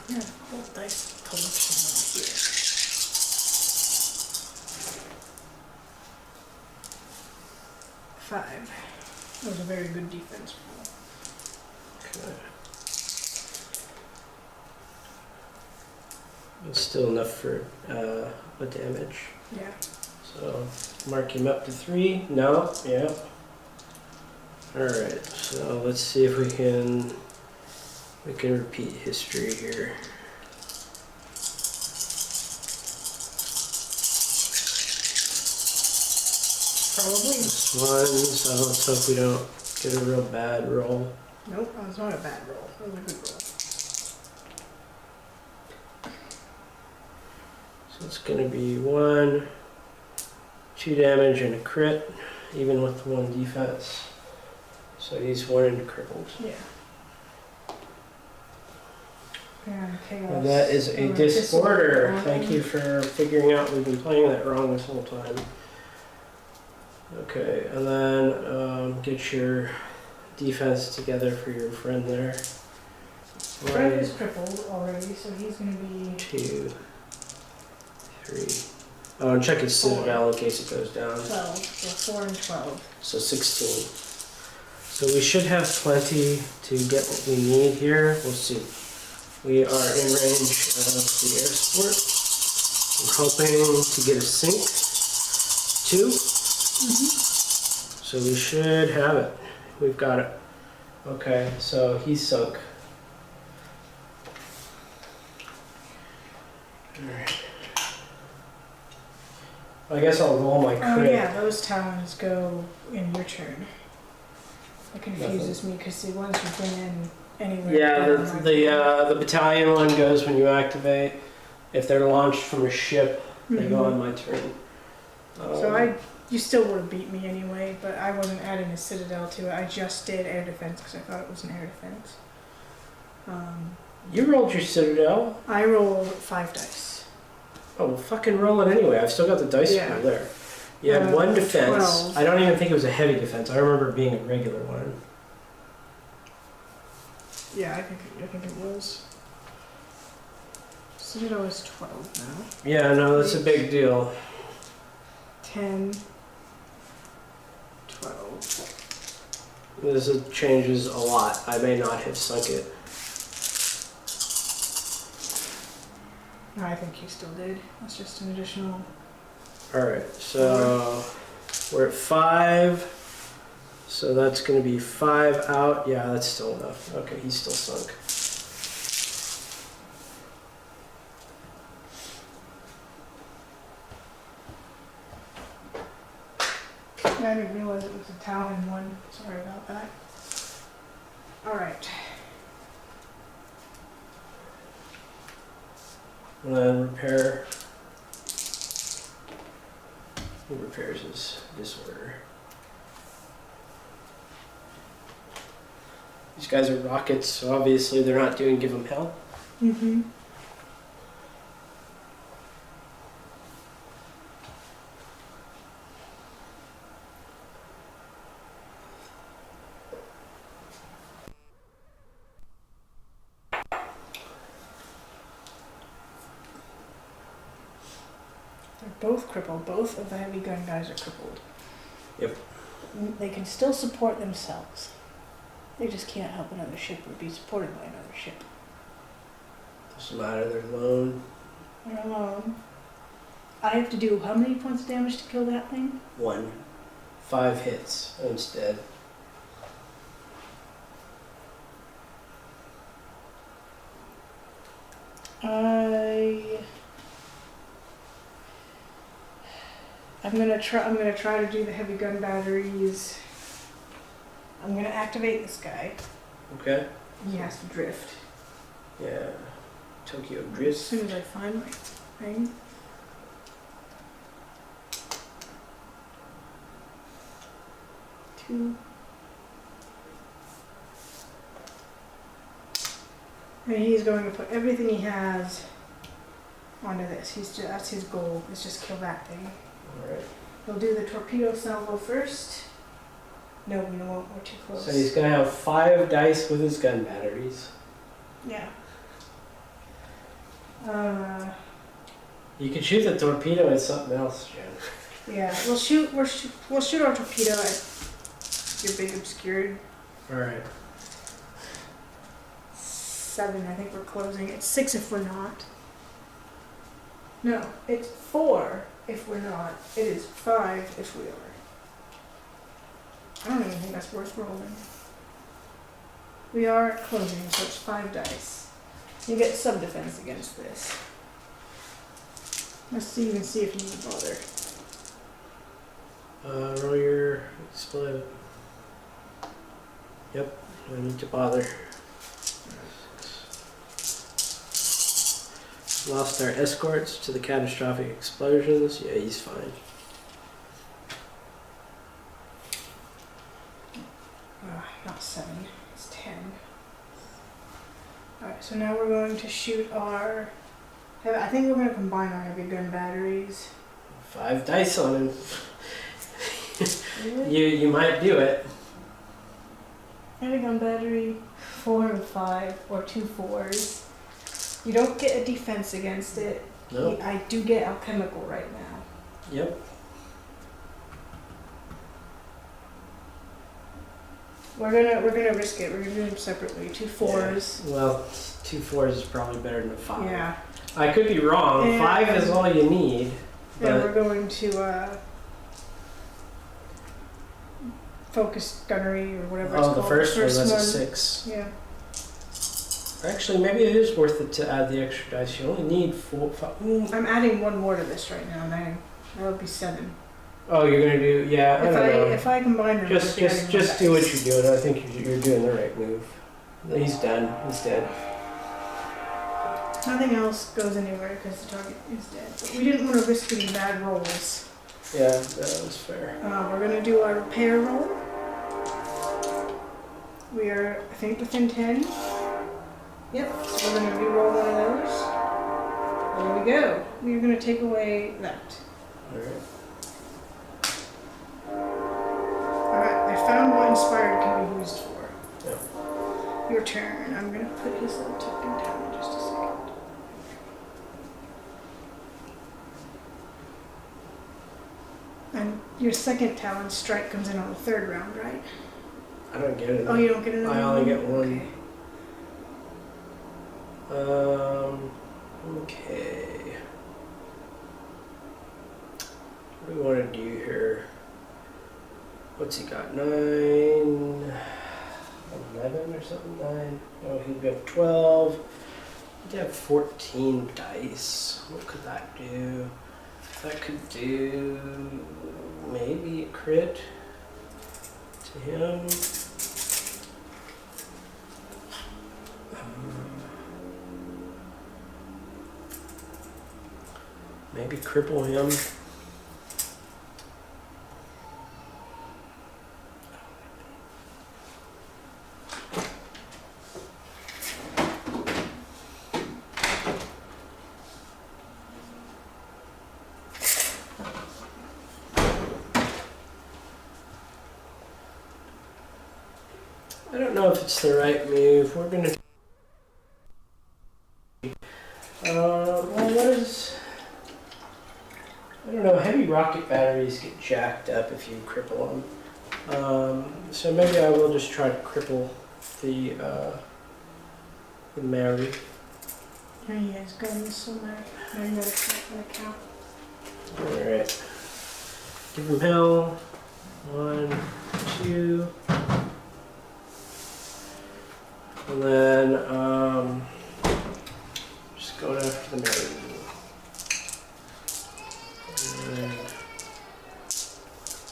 yeah, whole dice collection right here. 5. That was a very good defense roll. Okay. It's still enough for a damage. Yeah. So mark him up to 3. No. Yeah. Alright, so let's see if we can repeat history here. Probably. This one, so let's hope we don't get a real bad roll. Nope, that was not a bad roll. That was a good roll. So it's going to be 1, 2 damage and a crit, even with the 1 defense. So he's 1 and crippled. Yeah. And chaos. And that is a disorder. Thank you for figuring out we've been playing that wrong this whole time. Okay, and then get your defense together for your friend there. Fred is crippled already, so he's going to be 2, 3. Oh, and check his citadel in case it goes down. 12. So 4 and 12. So 16. So we should have plenty to get what we need here. We'll see. We are in range of the air support. I'm hoping to get a sink too. So we should have it. We've got it. Okay, so he's sunk. Alright. I guess I'll roll my crit. Oh yeah, those talons go in your turn. It confuses me because the ones you bring in anywhere. Yeah, the battalion one goes when you activate. If they're launched from a ship, they go on my turn. So you still would have beat me anyway, but I wasn't adding a citadel to it. I just did air defense because I thought it was an air defense. You rolled your citadel. I rolled 5 dice. Oh, well, fucking roll it anyway. I've still got the dice pool there. You had 1 defense. 12. I don't even think it was a heavy defense. I remember it being a regular one. Yeah, I think it was. Digital is 12 now. Yeah, no, that's a big deal. 10, 12. Changes a lot. I may not have sunk it. No, I think you still did. That's just an additional. Alright, so we're at 5. So that's going to be 5 out. Yeah, that's still enough. Okay, he's still sunk. I didn't realize it was a Talon one. Sorry about that. Alright. And then repair. Who repairs his disorder? These guys are rockets, so obviously they're not doing give them hell. Mm-hmm. They're both crippled. Both of the heavy gun guys are crippled. Yep. They can still support themselves. They just can't help another ship or be supported by another ship. Doesn't matter, they're alone. They're alone. I have to do how many points of damage to kill that thing? 1. 5 hits instead. I'm gonna try to do the heavy gun batteries. I'm gonna activate this guy. Okay. He has to drift. Yeah. Tokyo As Drift. soon as I find my thing. Two. And he's going to put everything he has onto this. That's his goal. Is just kill that thing. Alright. He'll do the torpedo salvo first. No, we won't. We're too close. So he's gonna have 5 dice with his gun batteries. Yeah. You could shoot the torpedo at something else, Jen. Yeah. We'll shoot our torpedo at your big obscured. Alright. 7. I think we're closing. It's 6 if we're not. No, it's 4 if we're not. It is 5 if we are. I don't even think that's worth rolling. We are closing, so it's 5 dice. You get some defense against this. Let's even see if you need to bother. Roll your explode. Yep, I need to bother. Lost our escorts to the catastrophic explosions. Yeah, he's fine. Not 7, it's 10. Alright, so now we're going to shoot our... I think we're going to combine our heavy gun batteries. 5 dice on him. You might do it. Heavy gun battery, 4 and 5, or 2 4s. You don't get a defense against it. Nope. I do get alchemical right now. Yep. We're gonna risk it. We're gonna do them separately. 2 4s. Yeah. Well, 2 4s is probably better than a 5. Yeah. I could be wrong. And 5 is all you need. Then But we're going to focus gunnery or whatever it's the called. first one, that's one. a 6. Yeah. Actually, maybe it is worth it to add the extra dice. You only need 4, 5. I'm adding 1 more to this right now. That would be 7. Oh, you're gonna do, yeah. I don't know. If I combine them, Just do what you're doing. I think you're doing the right move. He's done. He's dead. Nothing else goes anywhere because the target is dead. But we didn't want to risk any bad rolls. Yeah, that was fair. We're going to do our repair roll. We are, I think, within 10. Yep, so we're going to re-roll one of those. There we go. We're going to take away that. Alright. Alright, I found what Inspired can be used for. Yeah. Your turn. I'm going to put his little token down in just a second. Your second talent strike comes in on the third round, right? I don't get it. Oh, you don't get another I only get one. Okay. Okay. What do we want to do here? What's he got? 9, 11 or something? 9. Oh, he'd have 12. He'd have 14 dice. What could that do? That could do maybe a crit to him. Maybe cripple him. I don't know if it's the right move. We're gonna. Well, what is? I don't know. Heavy rocket batteries get jacked up if you cripple them. So maybe I will just try to cripple the Mary. Here you guys go this somewhere. Now you gotta check the account. All right. Give him hell. 1, 2. And then just going after the Mary. And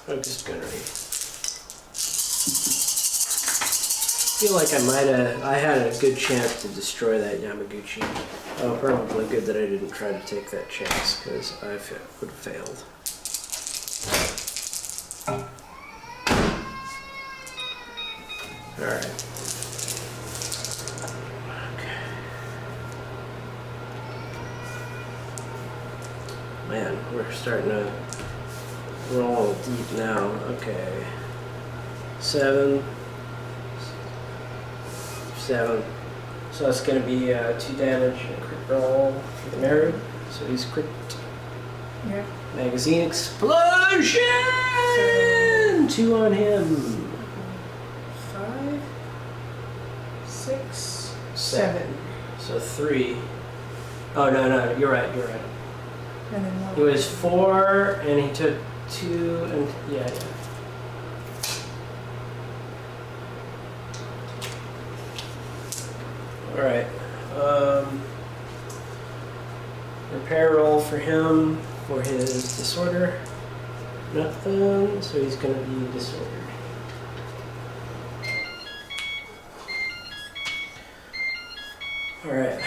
focus gunnery. I feel like I had a good chance to destroy that Yamaguchi. Oh, probably good that I didn't try to take that chance because I would have failed. All right. Man, we're starting to roll deep now. Okay. 7. 7. So that's going to be 2 damage and a crit roll for the Mary. So he's crit. Yeah. Magazine explosion! 2 on him. 5, 6, 7. So 3. Oh, no, you're right. And then He was 4, and he took 2, and yeah. All right. Repair roll for him for his disorder. Nothing, so he's gonna be disordered. All right.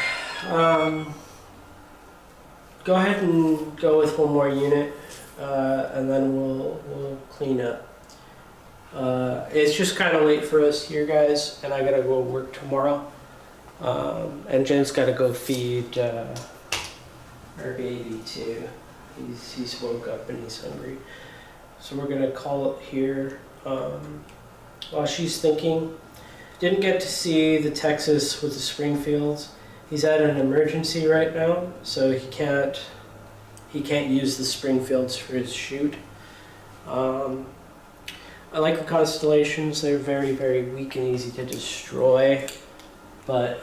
Go ahead and go with one more unit, and then we'll clean up. It's just kind of late for us here, guys, and I gotta go work tomorrow. And Jen's gotta go feed our baby too. He's woke up and he's hungry, so we're gonna call it here. While she's thinking, didn't get to see the Texas with the Springfields. He's at an emergency right now, so he can't use the Springfields for his shoot. I like the Constellations. They're very, very weak and easy to destroy, but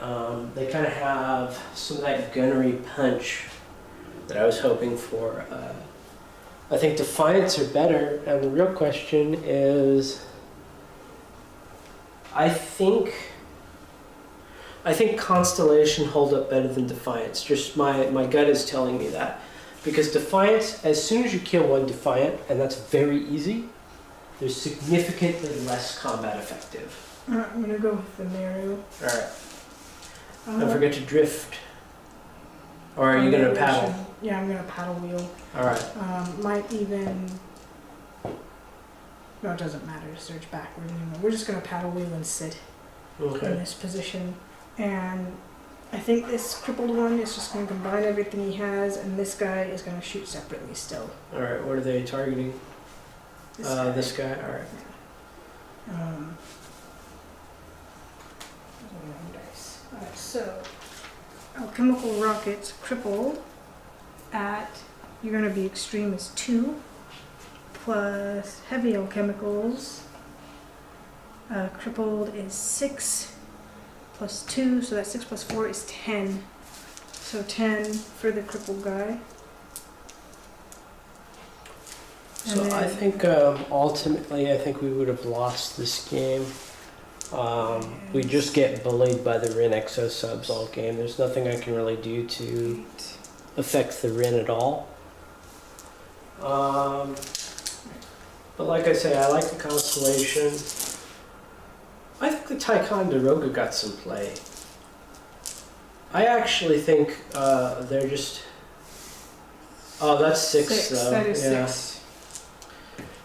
they kind of have some of that gunnery punch that I was hoping for. I think Defiants are better, and the real question is, I think Constellation hold up better than Defiance. Just my gut is telling me that. Because Defiance, as soon as you kill one Defiant, and that's very easy, they're significantly less combat effective. Alright, I'm gonna go with the Mario. Alright. Don't forget to drift. Or are you gonna paddle? Yeah, I'm gonna paddle wheel. Alright. Might even... No, it doesn't matter to search backward anymore. We're just gonna paddle wheel and sit in Okay. this position. And I think this crippled one is just gonna combine everything he has, and this guy is gonna shoot separately still. Alright, what are they targeting? This guy? Alright. Dice. Alright, so alchemical rockets crippled at, you're gonna be extreme as 2. plus heavy alchemicals. Crippled is 6 plus 2, so that 6 plus 4 is 10. So 10 for the crippled guy. So And I then- think ultimately, I think we would have lost this game. We just get bullied by the Rin Exo subs all game. There's nothing I can really do to affect the Rin at all. But like I say, I like the Constellation. I think the Ticonderoga got some play. I actually think they're just... Oh, that's 6 though. That is yeah. 6.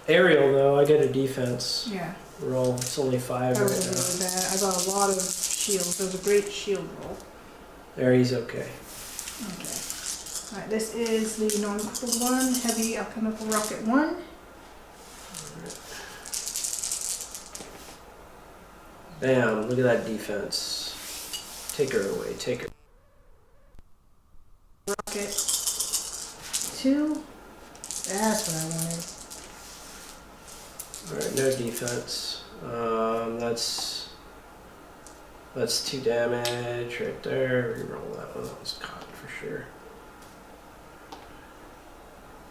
Aerial though, I get a defense Yeah, roll. It's only 5 that right was now. really bad. I got a lot of shields. That was a great shield roll. There, he's okay. Okay. Alright, this is the non-crippled one, heavy alchemical rocket 1. Bam, look at that defense. Take her away, take her. Rocket 2. That's what I wanted. Alright, no defense. That's 2 damage right there. Reroll that one. That was caught for sure.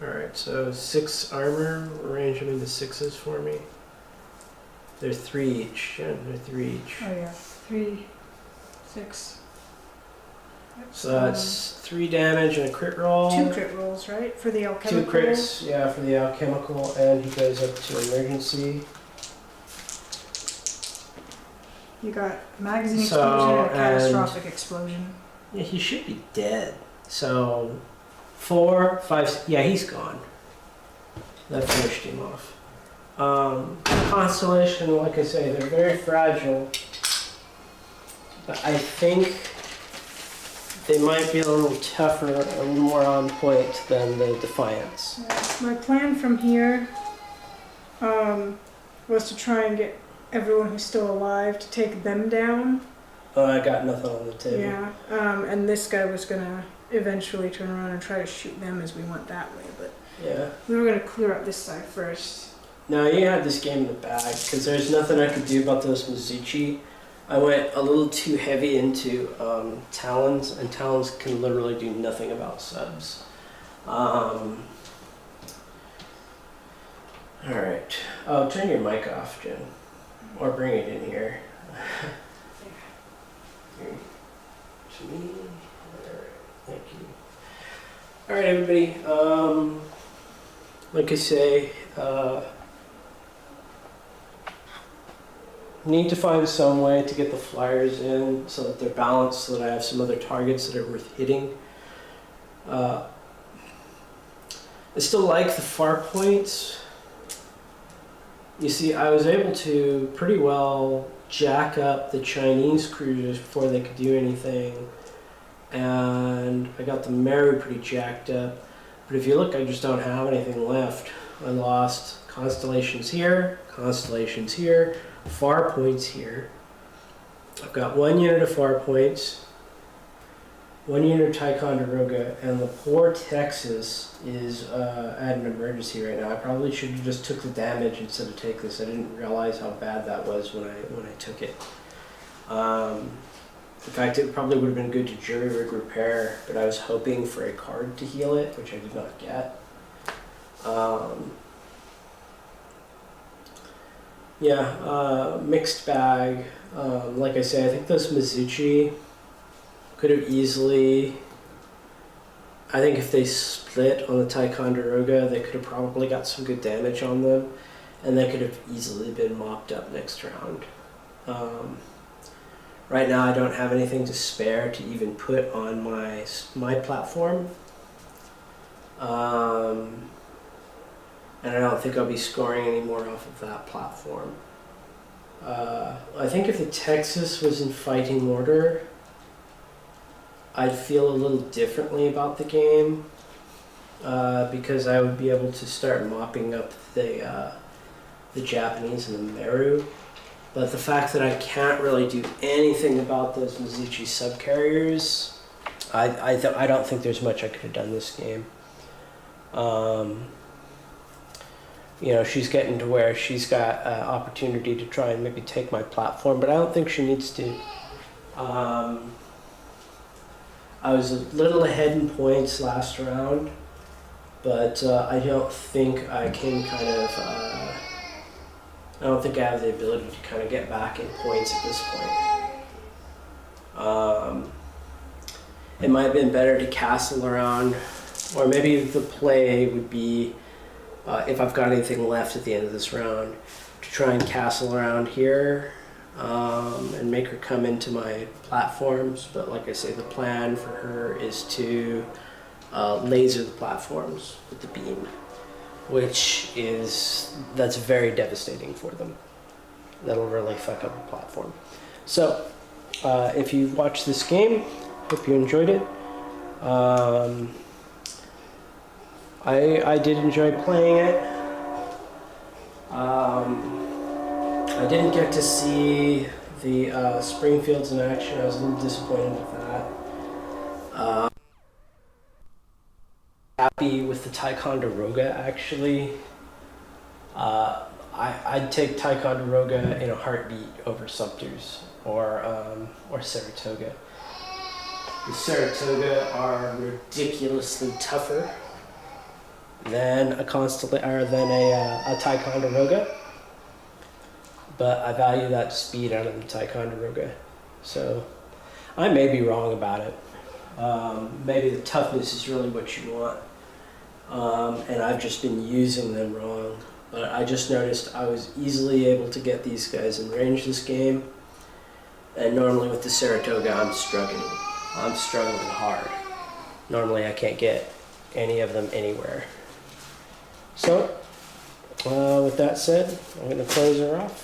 Alright, so 6 armor. Arrange them into 6s for me. They're 3 each. Yeah, they're 3 each. Oh yeah, 3, 6. So that's 3 damage and a crit roll. 2 crit rolls, right? For the 2 alchemical. crits, yeah, for the alchemical, and he goes up to emergency. You got magazine So, explosion and a and- catastrophic explosion. Yeah, he should be dead. So, 4, 5, yeah, he's gone. That finished him off. Constellation, like I say, they're very fragile. But I think they might be a little tougher, a little more on point than the Defiance. My plan from here was to try and get everyone who's still alive to take them down. I got nothing on the table. Yeah, and this guy was gonna eventually turn around and try to shoot them as we went that way, but Yeah. we were gonna clear up this side first. No, you had this game in the bag because there's nothing I could do about those Mizuchi. I went a little too heavy into Talons, and Talons can literally do nothing about subs. Alright. Oh, turn your mic off, Jen. Or bring it in here. Here. To me. Alright, thank you. Alright, everybody. Like I say, need to find some way to get the flyers in so that they're balanced, so that I have some other targets that are worth hitting. I still like the far points. You see, I was able to pretty well jack up the Chinese cruisers before they could do anything, and I got the Meru pretty jacked up. But if you look, I just don't have anything left. I lost Constellations here, far points here. I've got 1 unit of far points, 1 unit of Ticonderoga, and the poor Texas is at an emergency right now. I probably should have just took the damage instead of take this. I didn't realize how bad that was when I took it. In fact, it probably would have been good to jury rig repair, but I was hoping for a card to heal it, which I did not get. Mixed bag. Like I say, I think those Mizuchi could have easily... I think if they split on the Ticonderoga, they could have probably got some good damage on them, and they could have easily been mopped up next round. Right now, I don't have anything to spare to even put on my platform. And I don't think I'll be scoring any more off of that platform. I think if the Texas was in fighting order, I'd feel a little differently about the game, because I would be able to start mopping up the Japanese and the Meru. But the fact that I can't really do anything about those Mizuchi subcarriers, I don't think there's much I could have done this game. you know, she's getting to where she's got an opportunity to try and maybe take my platform, but I don't think she needs to. I was a little ahead in points last round, but I don't think I can kind of, I don't think I have the ability to kind of get back in points at this point. It might have been better to castle around, or maybe the play would be, if I've got anything left at the end of this round, to try and castle around here and make her come into my platforms. But like I say, the plan for her is to laser the platforms with the beam, that's very devastating for them. That'll really fuck up the platform. So if you watched this game, hope you enjoyed it. I did enjoy playing it. I didn't get to see the Springfields in action. I was a little disappointed with that. Happy with the Ticonderoga, actually. I'd take Ticonderoga in a heartbeat over Sumter's or Saratoga. The Saratoga are ridiculously tougher than a Ticonderoga, but I value that speed out of the Ticonderoga. So I may be wrong about it. Maybe the toughness is really what you want, and I've just been using them wrong. But I just noticed I was easily able to get these guys in range this game, and normally with the Saratoga I'm struggling hard. Normally I can't get any of them anywhere. So with that said, I'm going to close her off